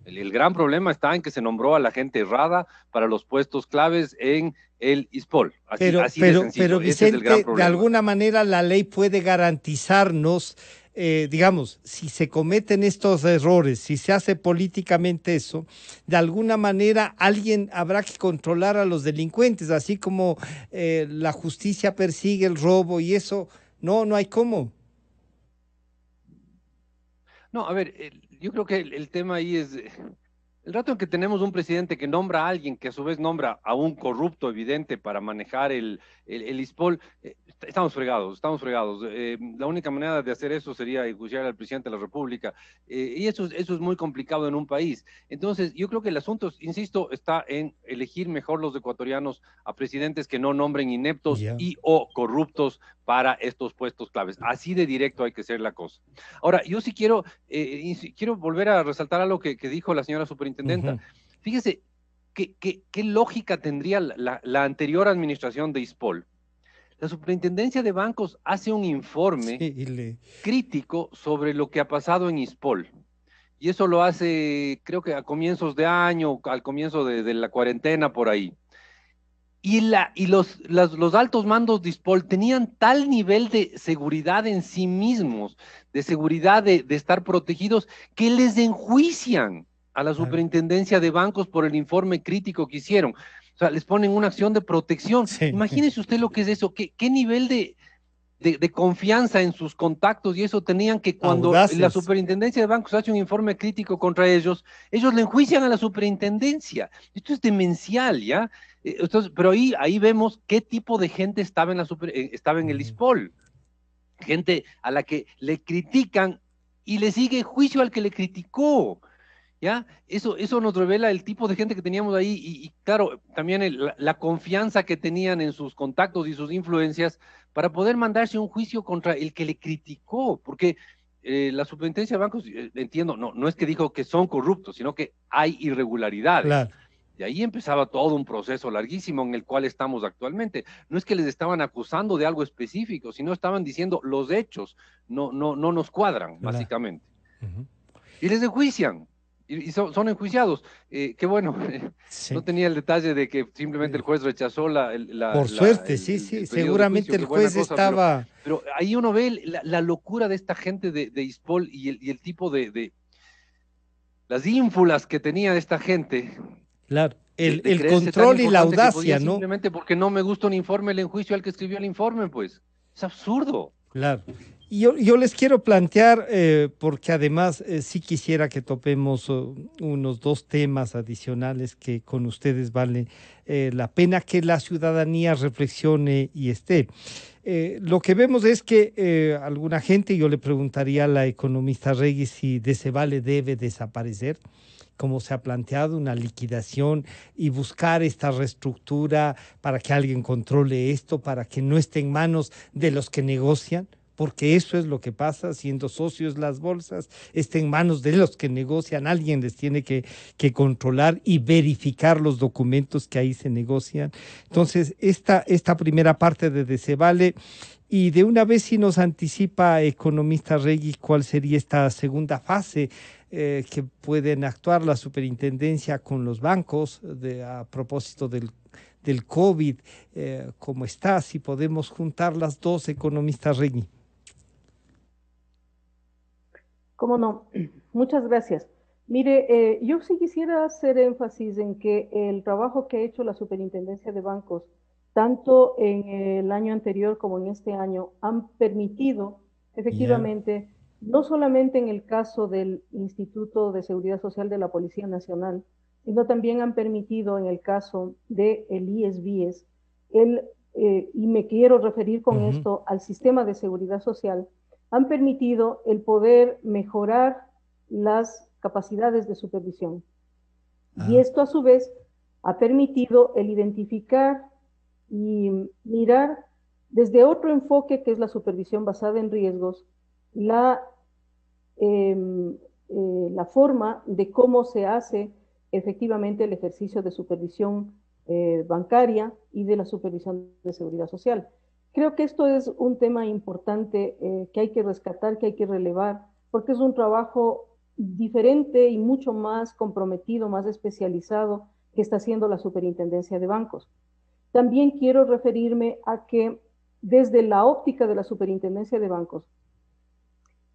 El gran problema está en que se nombró a la gente errada para los puestos claves en el ISPOL. Pero Vicente, de alguna manera la ley puede garantizarnos, digamos, si se cometen estos errores, si se hace políticamente eso, de alguna manera alguien habrá que controlar a los delincuentes, así como la justicia persigue el robo y eso, no hay cómo. No, a ver, yo creo que el tema ahí es, El rato en que tenemos un presidente que nombra a alguien que a su vez nombra a un corrupto evidente para manejar el ISPOL, estamos fregados, estamos fregados. La única manera de hacer eso sería enjuiciar al presidente de la República, y eso es muy complicado en un país. Entonces, yo creo que el asunto, insisto, está en elegir mejor los ecuatorianos a presidentes que no nombren ineptos y o corruptos para estos puestos claves. Así de directo hay que ser la cosa. Ahora, yo sí quiero volver a resaltar algo que dijo la señora superintendenta. Fíjese, ¿qué lógica tendría la anterior administración de ISPOL? La superintendencia de bancos hace un informe crítico sobre lo que ha pasado en ISPOL. Y eso lo hace, creo que a comienzos de año, al comienzo de la cuarentena, por ahí. Y los altos mandos de ISPOL tenían tal nivel de seguridad en sí mismos, de seguridad de estar protegidos, que les enjuician a la superintendencia de bancos por el informe crítico que hicieron. O sea, les ponen una acción de protección. Sí. Imagínese usted lo que es eso, qué nivel de confianza en sus contactos y eso tenían, que cuando la superintendencia de bancos hace un informe crítico contra ellos le enjuician a la superintendencia. Esto es demencial, ¿ya? Entonces, pero ahí vemos qué tipo de gente estaba en el ISPOL. Gente a la que le critican y le sigue juicio al que le criticó. ¿Ya? Eso nos revela el tipo de gente que teníamos ahí y claro, también la confianza que tenían en sus contactos y sus influencias para poder mandarse un juicio contra el que le criticó, porque la superintendencia de bancos, entiendo, no es que dijo que son corruptos, sino que hay irregularidades. Claro. Y ahí empezaba todo un proceso larguísimo en el cual estamos actualmente. No es que les estaban acusando de algo específico, sino estaban diciendo los hechos no nos cuadran, básicamente. Y les enjuician. Y son enjuiciados. Qué bueno, no tenía el detalle de que simplemente el juez rechazó Por suerte, seguramente el juez estaba... Pero ahí uno ve la locura de esta gente de ISPOL y el tipo de las ínfulas que tenía esta gente. Claro, el control y la audacia, ¿no? Simplemente porque no me gusta un informe, le enjuicio al que escribió el informe, pues. Es absurdo. Claro. Y yo les quiero plantear, porque además sí quisiera que topemos unos 2 temas adicionales que con ustedes vale la pena que la ciudadanía reflexione y esté. Lo que vemos es que alguna gente, yo le preguntaría a la economista Regui si Decebale debe desaparecer, como se ha planteado, una liquidación y buscar esta reestructura para que alguien controle esto, para que no esté en manos de los que negocian, porque eso es lo que pasa, siendo socios las bolsas, está en manos de los que negocian, alguien les tiene que controlar y verificar los documentos que ahí se negocian. Entonces, esta primera parte de Decebale, y de una vez si nos anticipa, economista Regui, cuál sería esta segunda fase que pueden actuar la superintendencia con los bancos a propósito del COVID, ¿cómo está? Si podemos juntar las dos, economista Regui. ¿Cómo no? Muchas gracias. Mire, yo sí quisiera hacer énfasis en que el trabajo que ha hecho la Superintendencia de Bancos, tanto en el año anterior como en este año, han permitido, efectivamente, no solamente en el caso del Instituto de Seguridad Social de la Policía Nacional, sino también han permitido en el caso del ISBIES, y me quiero referir con esto al sistema de seguridad social, han permitido el poder mejorar las capacidades de supervisión. Y esto a su vez ha permitido el identificar y mirar desde otro enfoque, que es la supervisión basada en riesgos, la forma de cómo se hace efectivamente el ejercicio de supervisión bancaria y de la supervisión de seguridad social. Creo que esto es un tema importante que hay que rescatar, que hay que relevar, porque es un trabajo diferente y mucho más comprometido, más especializado que está haciendo la Superintendencia de Bancos. También quiero referirme a que desde la óptica de la Superintendencia de Bancos,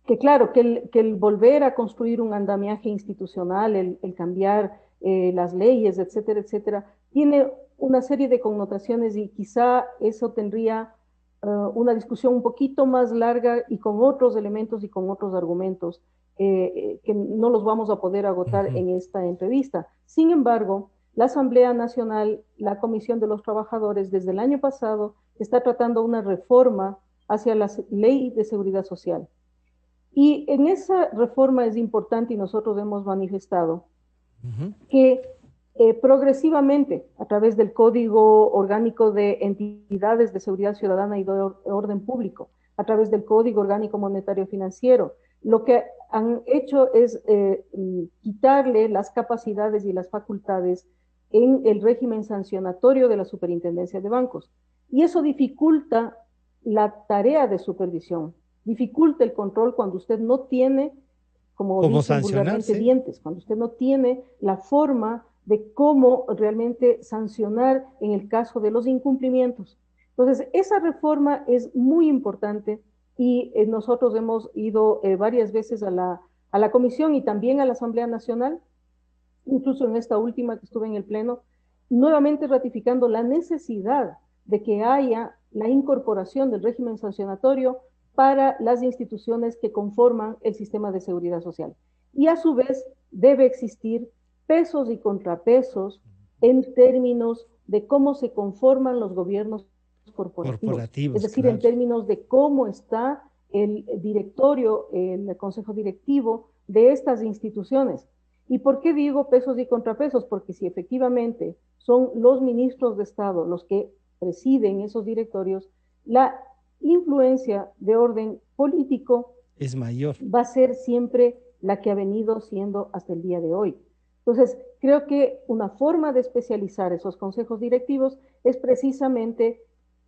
que claro, que el volver a construir un andamiaje institucional, el cambiar las leyes, etcétera, etcétera, tiene una serie de connotaciones y quizá eso tendría una discusión un poquito más larga y con otros elementos y con otros argumentos que no los vamos a poder agotar en esta entrevista. Sin embargo, la Asamblea Nacional, la Comisión de los Trabajadores, desde el año pasado está tratando una reforma hacia la Ley de Seguridad Social. Y en esa reforma es importante, y nosotros hemos manifestado, que progresivamente, a través del Código Orgánico de Entidades de Seguridad Ciudadana y de Orden Público, a través del Código Orgánico Monetario Financiero, lo que han hecho es quitarle las capacidades y las facultades en el régimen sancionatorio de la Superintendencia de Bancos. Y eso dificulta la tarea de supervisión, dificulta el control cuando usted no tiene, como dicen vulgarmente, dientes, cuando usted no tiene la forma de cómo realmente sancionar en el caso de los incumplimientos. Entonces, esa reforma es muy importante y nosotros hemos ido varias veces a la Comisión y también a la Asamblea Nacional, incluso en esta última que estuve en el Pleno, nuevamente ratificando la necesidad de que haya la incorporación del régimen sancionatorio para las instituciones que conforman el sistema de seguridad social. Y a su vez debe existir pesos y contrapesos en términos de cómo se conforman los gobiernos corporativos, es decir, claro, en términos de cómo está el directorio, el consejo directivo de estas instituciones. ¿Y por qué digo pesos y contrapesos? Porque si efectivamente son los ministros de Estado los que presiden esos directorios, la influencia de orden político es mayor. Va a ser siempre la que ha venido siendo hasta el día de hoy. Entonces, creo que una forma de especializar esos consejos directivos es precisamente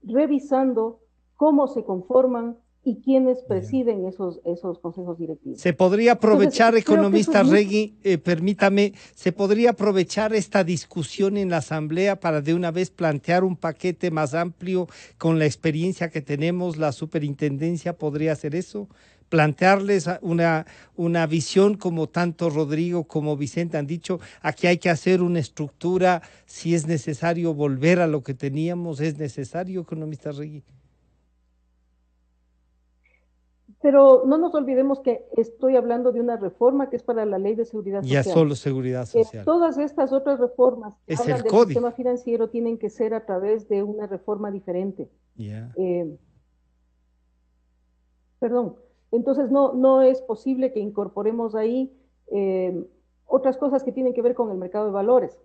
revisando cómo se conforman y quiénes presiden esos consejos directivos. Se podría aprovechar, entonces, economista Regui, permítame, se podría aprovechar esta discusión en la Asamblea para de una vez plantear un paquete más amplio con la experiencia que tenemos, la superintendencia podría hacer eso, plantearles una visión como tanto Rodrigo como Vicente han dicho, aquí hay que hacer una estructura, si es necesario volver a lo que teníamos, es necesario, economista Regui. Pero no nos olvidemos que estoy hablando de una reforma que es para la Ley de Seguridad Social. Ya solo Seguridad Social. Todas estas otras reformas que es hablan el del código. Sistema financiero tienen que ser a través de una reforma diferente. Perdón. Entonces no es posible que incorporemos ahí otras cosas que tienen que ver con el mercado de valores.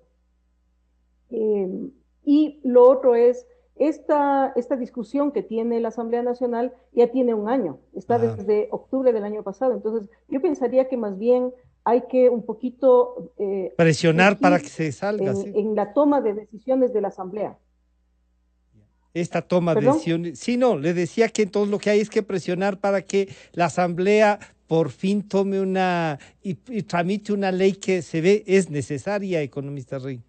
Y lo otro es esta discusión que tiene la Asamblea Nacional ya tiene un año, está desde octubre del año pasado, entonces yo pensaría que más bien hay que un poquito presionar para que se salga en la toma de decisiones de la Asamblea. Esta toma de decisiones, sí, no, le decía que entonces lo que hay es que presionar para que la Asamblea por fin tome y tramite una ley que se ve es necesaria, economista Rey.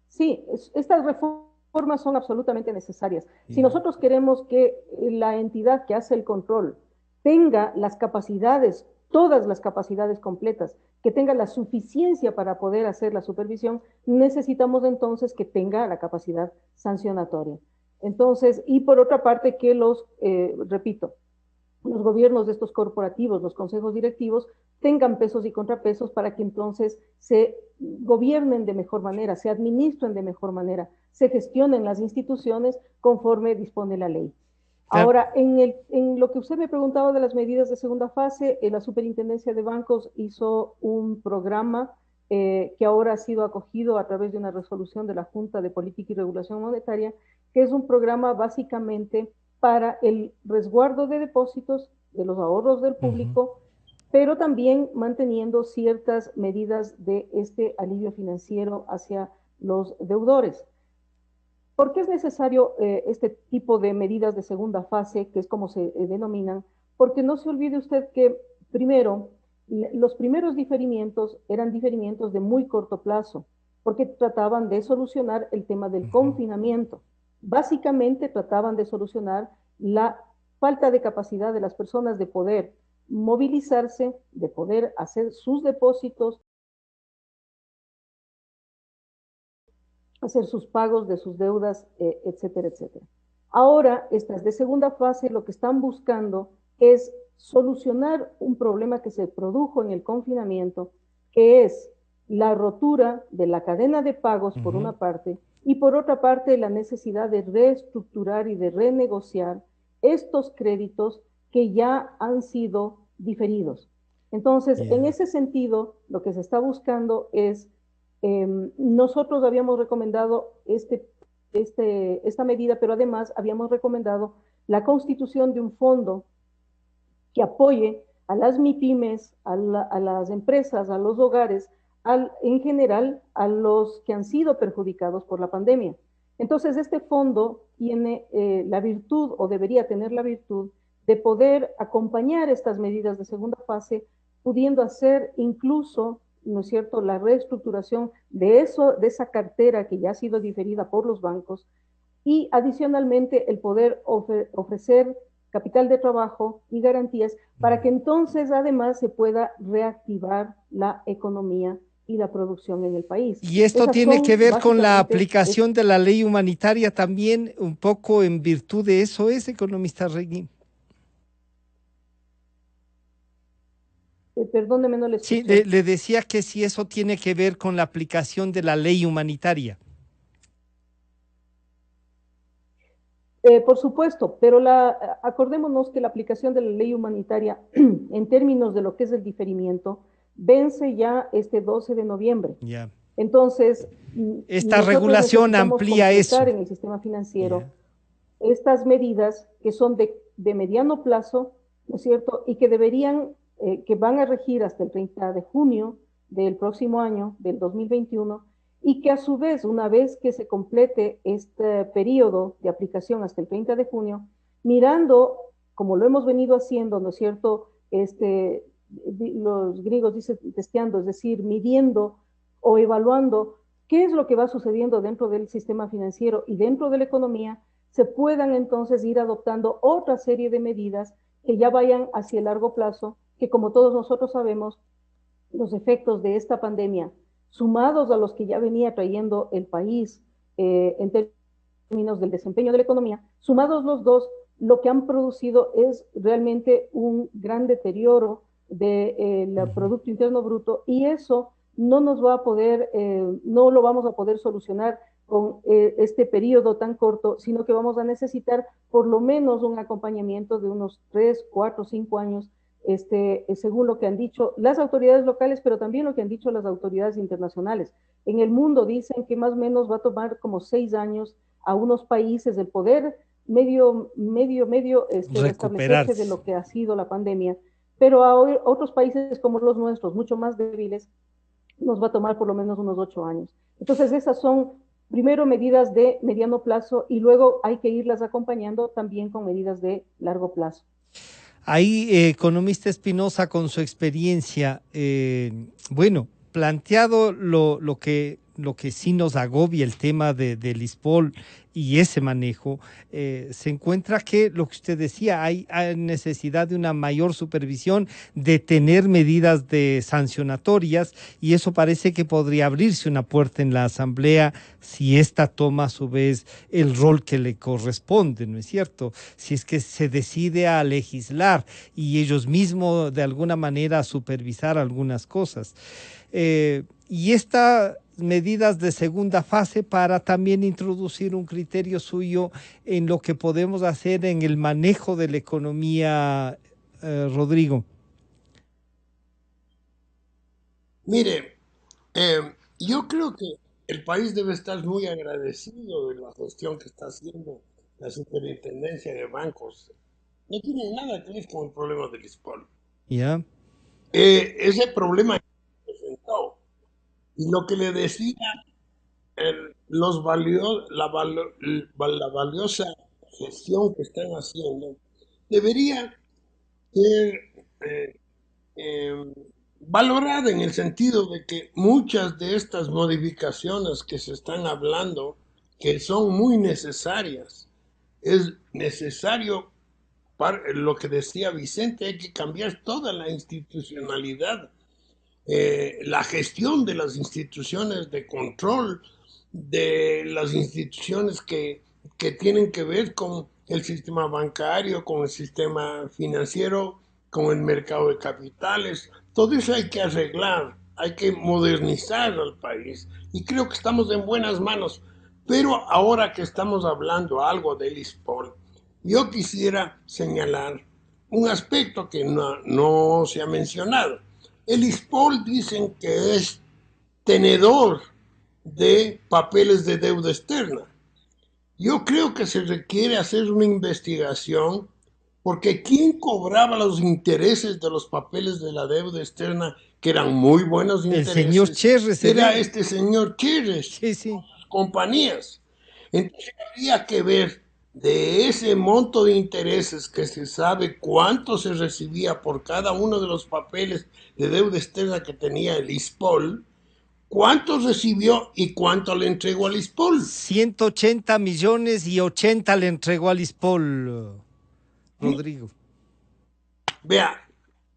Sí, estas reformas son absolutamente necesarias. Si nosotros queremos que la entidad que hace el control tenga las capacidades, todas las capacidades completas, que tenga la suficiencia para poder hacer la supervisión, necesitamos entonces que tenga la capacidad sancionatoria. Entonces, y por otra parte que repito, los gobiernos de estos corporativos, los consejos directivos, tengan pesos y contrapesos para que entonces se gobiernen de mejor manera, se administren de mejor manera, se gestionen las instituciones conforme dispone la ley. Ahora, en lo que usted me preguntaba de las medidas de segunda fase, la Superintendencia de Bancos hizo un programa que ahora ha sido acogido a través de una resolución de la Junta de Política y Regulación Monetaria, que es un programa básicamente para el resguardo de depósitos, de los ahorros del público, pero también manteniendo ciertas medidas de este alivio financiero hacia los deudores. ¿Por qué es necesario este tipo de medidas de segunda fase, que es como se denominan? Porque no se olvide usted que, primero, los primeros diferimientos eran diferimientos de muy corto plazo, porque trataban de solucionar el tema del confinamiento. Básicamente trataban de solucionar la falta de capacidad de las personas de poder movilizarse, de poder hacer sus depósitos, hacer sus pagos de sus deudas, etcétera, etcétera. Ahora, estas de segunda fase lo que están buscando es solucionar un problema que se produjo en el confinamiento, que es la rotura de la cadena de pagos por una parte, y por otra parte la necesidad de reestructurar y de renegociar estos créditos que ya han sido diferidos. Entonces, en ese sentido, lo que se está buscando es, nosotros habíamos recomendado esta medida, pero además habíamos recomendado la constitución de un fondo que apoye a las MIPYMES, a las empresas, a los hogares, en general a los que han sido perjudicados por la pandemia. Entonces, este fondo tiene la virtud, o debería tener la virtud, de poder acompañar estas medidas de segunda fase, pudiendo hacer incluso, ¿no es cierto?, la reestructuración de esa cartera que ya ha sido diferida por los bancos, y adicionalmente el poder ofrecer capital de trabajo y garantías para que entonces además se pueda reactivar la economía y la producción en el país. Y esto tiene que ver con la aplicación de la ley humanitaria también, un poco en virtud de eso, ¿es, economista Regui? Perdóneme, no le escuché. Sí, le decía que si eso tiene que ver con la aplicación de la ley humanitaria. Por supuesto, pero acordémonos que la aplicación de la ley humanitaria en términos de lo que es el diferimiento vence ya este 12 de noviembre. Yeah. Entonces, esta regulación amplía eso en el sistema financiero, estas medidas que son de mediano plazo, ¿no es cierto? Y que deberían, que van a regir hasta el 30 de junio del próximo año, del 2021, y que a su vez, una vez que se complete este periodo de aplicación hasta el 30 de junio, mirando, como lo hemos venido haciendo, ¿no es cierto?, los griegos dicen testeando, es decir, midiendo o evaluando qué es lo que va sucediendo dentro del sistema financiero y dentro de la economía, se puedan entonces ir adoptando otra serie de medidas que ya vayan hacia el largo plazo, que como todos nosotros sabemos, los efectos de esta pandemia, sumados a los que ya venía trayendo el país en términos del desempeño de la economía, sumados los dos, lo que han producido es realmente un gran deterioro del Producto Interno Bruto, y eso no nos va a poder, no lo vamos a poder solucionar con este periodo tan corto, sino que vamos a necesitar por lo menos un acompañamiento de unos 3, 4, 5 años, según lo que han dicho las autoridades locales, pero también lo que han dicho las autoridades internacionales. En el mundo dicen que más o menos va a tomar como 6 años a unos países el poder medio restablecerse de lo que ha sido la pandemia, pero a otros países como los nuestros, mucho más débiles, nos va a tomar por lo menos unos 8 años. Entonces esas son primero medidas de mediano plazo y luego hay que irlas acompañando también con medidas de largo plazo. Ahí, economista Espinosa, con su experiencia, planteado lo que sí nos agobia el tema del ISPOL y ese manejo, se encuentra que lo que usted decía, hay necesidad de una mayor supervisión, de tener medidas sancionatorias, y eso parece que podría abrirse una puerta en la Asamblea si ésta toma a su vez el rol que le corresponde, ¿no es cierto? Si es que se decide a legislar y ellos mismos de alguna manera a supervisar algunas cosas. Y estas medidas de segunda fase para también introducir un criterio suyo en lo que podemos hacer en el manejo de la economía, Rodrigo. Mire, yo creo que el país debe estar muy agradecido de la gestión que está haciendo la Superintendencia de Bancos. No tiene nada que ver con el problema del ISPOL. ¿Ya? Ese problema se presentó. Y lo que le decía, la valiosa gestión que están haciendo debería ser valorada en el sentido de que muchas de estas modificaciones que se están hablando, que son muy necesarias, es necesario, para lo que decía Vicente, hay que cambiar toda la institucionalidad. La gestión de las instituciones de control, de las instituciones que tienen que ver con el sistema bancario, con el sistema financiero, con el mercado de capitales. Todo eso hay que arreglar, hay que modernizar al país y creo que estamos en buenas manos. Pero ahora que estamos hablando algo del ISPOL, yo quisiera señalar un aspecto que no se ha mencionado. El ISPOL dicen que es tenedor de papeles de deuda externa. Yo creo que se requiere hacer una investigación porque ¿quién cobraba los intereses de los papeles de la deuda externa, que eran muy buenos intereses? El señor Cherres. Era este señor Cherres, sí, sí, con sus compañías. Entonces habría que ver de ese monto de intereses que se sabe cuánto se recibía por cada uno de los papeles de deuda externa que tenía el ISPOL, cuánto recibió y cuánto le entregó al ISPOL. 180 millones y 80 le entregó al ISPOL, Rodrigo. Vea,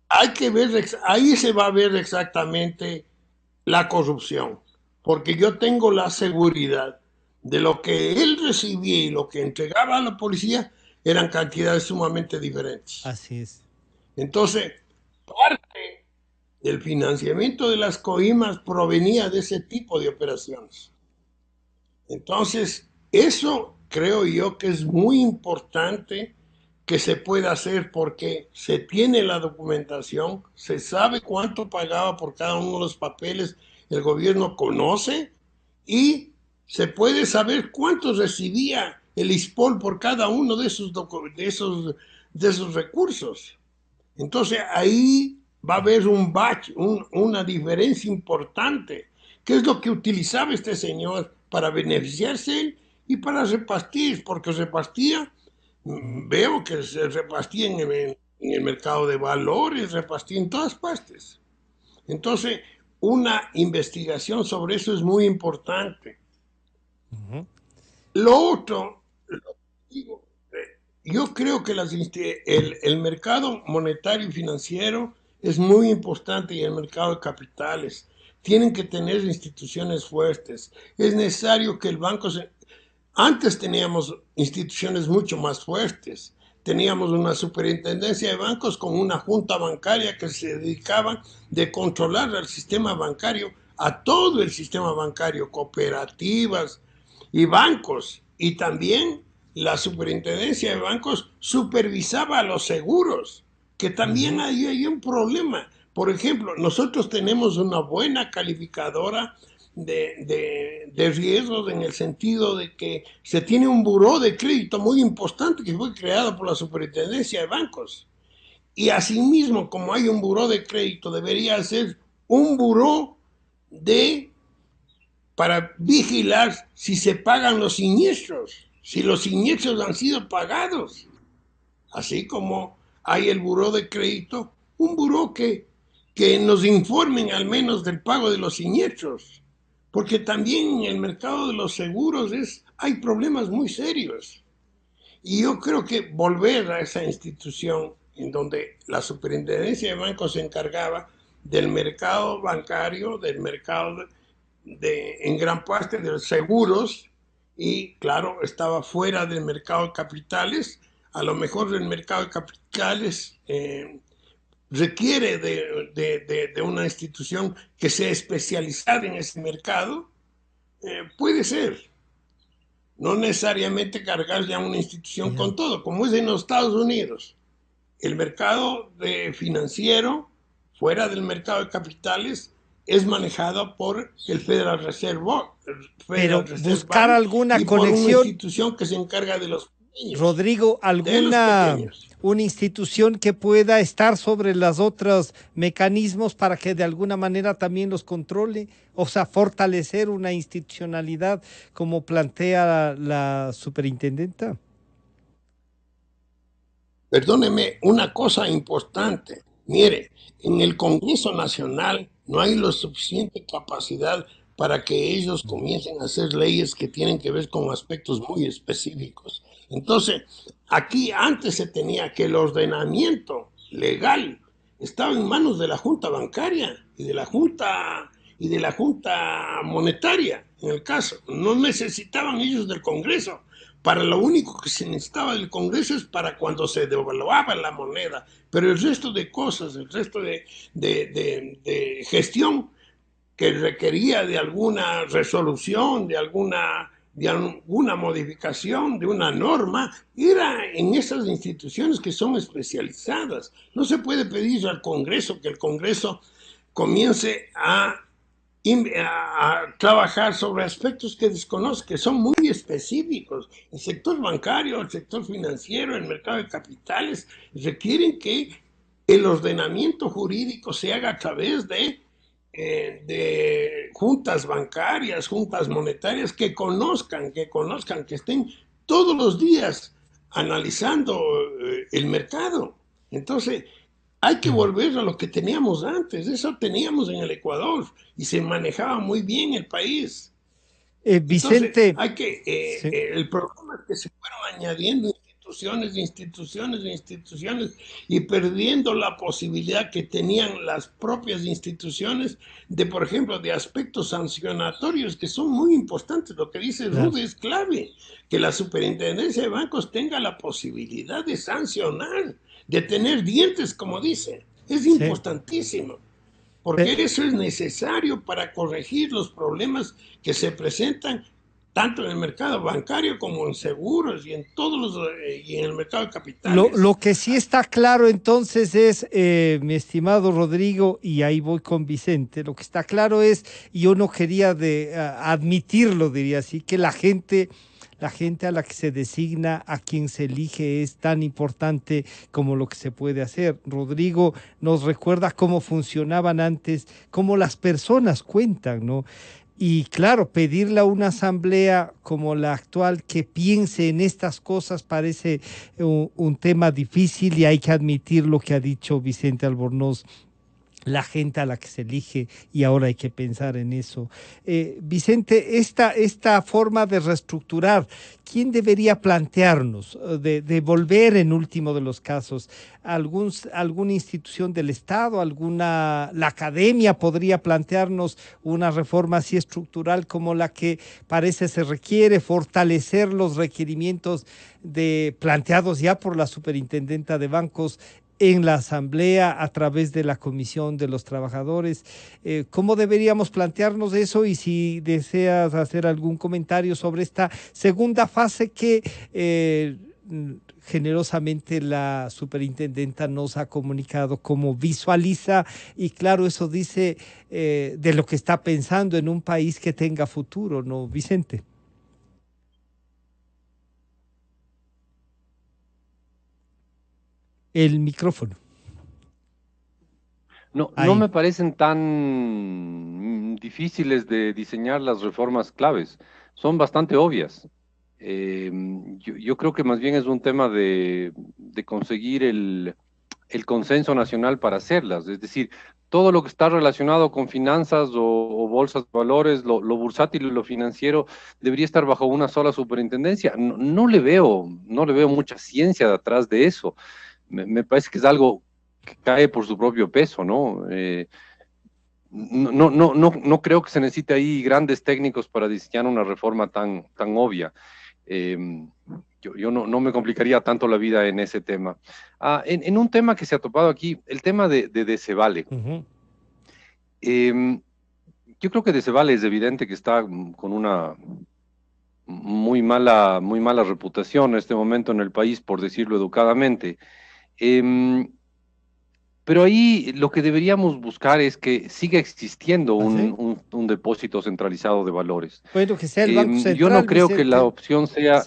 hay que ver, ahí se va a ver exactamente la corrupción, porque yo tengo la seguridad de lo que él recibía y lo que entregaba a la policía eran cantidades sumamente diferentes. Así es. Entonces, parte del financiamiento de las coimas provenía de ese tipo de operaciones. Entonces, eso creo yo que es muy importante que se pueda hacer porque se tiene la documentación, se sabe cuánto pagaba por cada uno de los papeles, el gobierno conoce y se puede saber cuánto recibía el ISPOL por cada uno de esos recursos. Entonces ahí va a haber una diferencia importante. ¿Qué es lo que utilizaba este señor para beneficiarse él y para repartir? Porque repartía, veo que se repartía en el mercado de valores, repartía en todas partes. Entonces, una investigación sobre eso es muy importante. Lo otro, yo creo que el mercado monetario y financiero es muy importante y el mercado de capitales tienen que tener instituciones fuertes. Es necesario que el banco Antes teníamos instituciones mucho más fuertes. Teníamos una superintendencia de bancos con una junta bancaria que se dedicaba de controlar el sistema bancario, a todo el sistema bancario, cooperativas y bancos. Y también la superintendencia de bancos supervisaba a los seguros, que también hay un problema. Por ejemplo, nosotros tenemos una buena calificadora de riesgos en el sentido de que se tiene un buró de crédito muy importante que fue creado por la Superintendencia de Bancos. Y asimismo, como hay un buró de crédito, debería ser un buró para vigilar si se pagan los siniestros, si los siniestros han sido pagados. Así como hay el buró de crédito, un buró que nos informen al menos del pago de los siniestros. Porque también en el mercado de los seguros hay problemas muy serios. Y yo creo que volver a esa institución en donde la superintendencia de bancos se encargaba del mercado bancario, del mercado en gran parte de los seguros, y claro, estaba fuera del mercado de capitales. A lo mejor el mercado de capitales requiere de una institución que sea especializada en ese mercado, puede ser. No necesariamente cargarle a una institución con todo, como es en los Estados Unidos. El mercado financiero, fuera del mercado de capitales, es manejado por el Federal Reserve Bank. Pero buscar alguna conexión. Por una institución que se encarga de los pequeños. Rodrigo, una institución que pueda estar sobre los otros mecanismos para que de alguna manera también los controle, o sea, fortalecer una institucionalidad como plantea la superintendenta. Perdóneme, una cosa importante. Mire, en el Congreso Nacional no hay la suficiente capacidad para que ellos comiencen a hacer leyes que tienen que ver con aspectos muy específicos. Entonces, aquí antes se tenía que el ordenamiento legal estaba en manos de la Junta Bancaria y de la Junta Monetaria, en el caso. No necesitaban ellos del Congreso, para lo único que se necesitaba del Congreso es para cuando se devaluaba la moneda, pero el resto de cosas, el resto de gestión que requería de alguna resolución, de alguna modificación de una norma, era en esas instituciones que son especializadas. No se puede pedir al Congreso que el Congreso comience a trabajar sobre aspectos que desconozco, que son muy específicos. El sector bancario, el sector financiero, el mercado de capitales, requieren que el ordenamiento jurídico se haga a través de juntas bancarias, juntas monetarias que conozcan, que estén todos los días analizando el mercado. Entonces, hay que volver a lo que teníamos antes. Eso teníamos en el Ecuador y se manejaba muy bien el país. Vicente. Entonces, hay que, Sí. el problema es que se fueron añadiendo instituciones y perdiendo la posibilidad que tenían las propias instituciones de, por ejemplo, de aspectos sancionatorios que son muy importantes. Lo que dice Rudy es clave, que la superintendencia de bancos tenga la posibilidad de sancionar, de tener dientes, como dice. Es importantísimo, porque eso es necesario para corregir los problemas que se presentan tanto en el mercado bancario como en seguros y en y en el mercado de capitales. Lo que sí está claro entonces es, mi estimado Rodrigo, y ahí voy con Vicente, lo que está claro es, y yo no quería admitirlo, diría así, que la gente a la que se designa, a quien se elige, es tan importante como lo que se puede hacer. Rodrigo nos recuerda cómo funcionaban antes, cómo las personas cuentan, ¿no? Y claro, pedirle a una asamblea como la actual que piense en estas cosas parece un tema difícil, y hay que admitir lo que ha dicho Vicente Albornoz, la gente a la que se elige, y ahora hay que pensar en eso. Vicente, esta forma de reestructurar, ¿quién debería plantearnos de volver, en último de los casos, alguna institución del Estado, la academia podría plantearnos una reforma así estructural como la que parece se requiere, fortalecer los requerimientos planteados ya por la superintendenta de bancos en la asamblea a través de la comisión de los trabajadores? ¿Cómo deberíamos plantearnos eso? Y si deseas hacer algún comentario sobre esta segunda fase que generosamente la superintendenta nos ha comunicado cómo visualiza, y claro, eso dice de lo que está pensando en un país que tenga futuro, ¿no, Vicente? El micrófono. No me parecen tan difíciles de diseñar las reformas claves. Son bastante obvias. Yo creo que más bien es un tema de conseguir el consenso nacional para hacerlas. Es decir, todo lo que está relacionado con finanzas o bolsas de valores, lo bursátil y lo financiero, debería estar bajo una sola superintendencia. No le veo mucha ciencia detrás de eso. Me parece que es algo que cae por su propio peso, ¿no? No creo que se necesite ahí grandes técnicos para diseñar una reforma tan obvia. Yo no me complicaría tanto la vida en ese tema. En un tema que se ha topado aquí, el tema de Decebale. Yo creo que Decebale es evidente que está con una muy mala reputación en este momento en el país, por decirlo educadamente. Pero ahí lo que deberíamos buscar es que siga existiendo un depósito centralizado de valores. Bueno, que sea el Banco Central, yo no creo que Vicente. la opción sea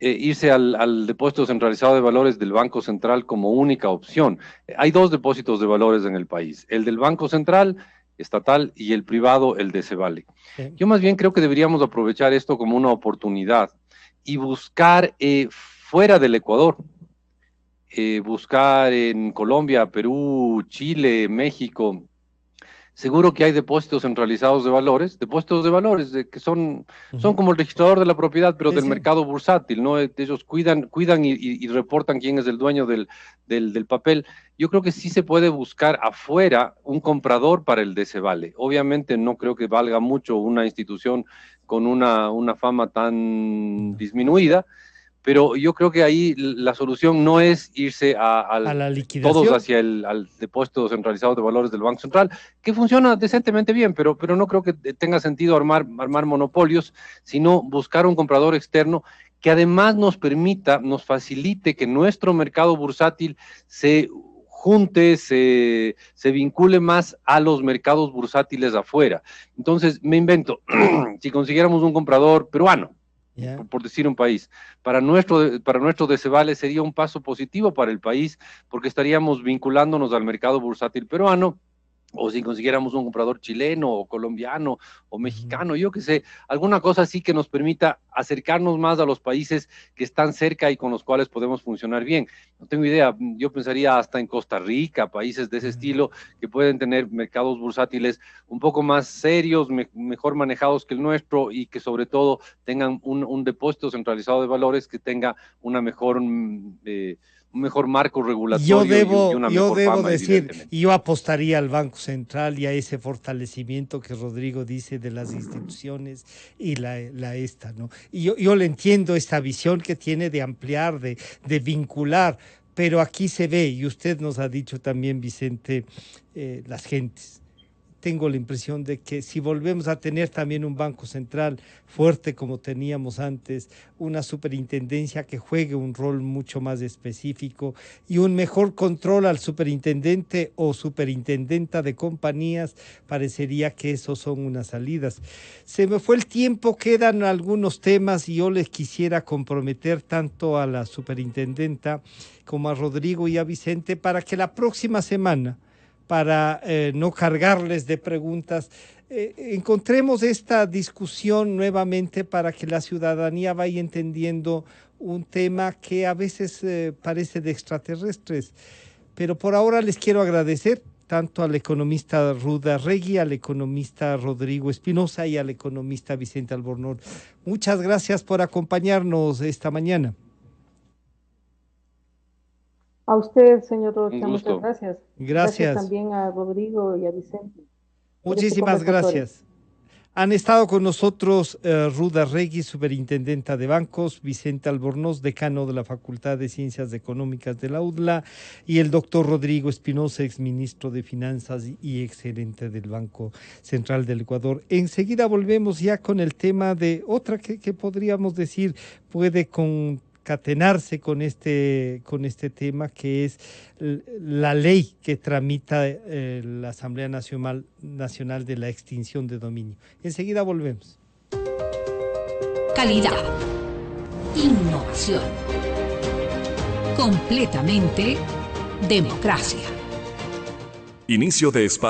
irse al depósito centralizado de valores del Banco Central como única opción. Hay dos depósitos de valores en el país, el del Banco Central estatal y el privado, el de Decebale. Yo más bien creo que deberíamos aprovechar esto como una oportunidad y buscar fuera del Ecuador, buscar en Colombia, Perú, Chile, México, seguro que hay depósitos centralizados de valores, que son como el registrador de la propiedad, pero del mercado bursátil, ¿no? Ellos cuidan y reportan quién es el dueño del papel. Yo creo que sí se puede buscar afuera un comprador para el Decevale. Obviamente no creo que valga mucho una institución con una fama tan disminuida, pero yo creo que ahí la solución no es irse a la liquidación, todos hacia al depósito centralizado de valores del Banco Central, que funciona decentemente bien, pero no creo que tenga sentido armar monopolios, sino buscar un comprador externo que además nos facilite que nuestro mercado bursátil se junte, se vincule más a los mercados bursátiles afuera. Entonces, me invento, si consiguiéramos un comprador peruano, por decir un país, para nuestro Decevale sería un paso positivo para el país, porque estaríamos vinculándonos al mercado bursátil peruano, o si consiguiéramos un comprador chileno, o colombiano, o mexicano, yo qué sé, alguna cosa así que nos permita acercarnos más a los países que están cerca y con los cuales podemos funcionar bien. No tengo idea, yo pensaría hasta en Costa Rica, países de ese estilo, que pueden tener mercados bursátiles un poco más serios, mejor manejados que el nuestro, y que sobre todo tengan un depósito centralizado de valores que tenga una mejor... un mejor marco regulatorio y una mejor fama, yo apostaría al Banco Central y a ese fortalecimiento que Rodrigo dice de las instituciones y esta, ¿no? Y yo le entiendo esta visión que tiene de ampliar, de vincular, pero aquí se ve, y usted nos ha dicho también, Vicente, las gentes. Tengo la impresión de que si volvemos a tener también un Banco Central fuerte como teníamos antes, una superintendencia que juegue un rol mucho más específico y un mejor control al superintendente o superintendenta de compañías, parecería que esos son unas salidas. Se me fue el tiempo, quedan algunos temas y yo les quisiera comprometer tanto a la superintendenta como a Rodrigo y a Vicente para que la próxima semana, para no cargarles de preguntas, encontremos esta discusión nuevamente para que la ciudadanía vaya entendiendo un tema que a veces parece de extraterrestres. Pero por ahora les quiero agradecer tanto al economista Rudy Arregui, al economista Rodrigo Espinosa y al economista Vicente Albornoz. Muchas gracias por acompañarnos esta mañana. A usted, señor Rocha, muchas gracias. Gracias también a Rodrigo y a Vicente. Muchísimas gracias. Han estado con nosotros Rudy Arregui, superintendenta de bancos, Vicente Albornoz, decano de la Facultad de Ciencias Económicas de la UDLA, y el doctor Rodrigo Espinosa, exministro de Finanzas y exgerente del Banco Central del Ecuador. Enseguida volvemos ya con el tema de otra que podríamos decir puede concatenarse con este tema, que es la ley que tramita la Asamblea Nacional de la extinción de dominio. Enseguida volvemos. Calidad, innovación, completamente democracia. Inicio de espacio.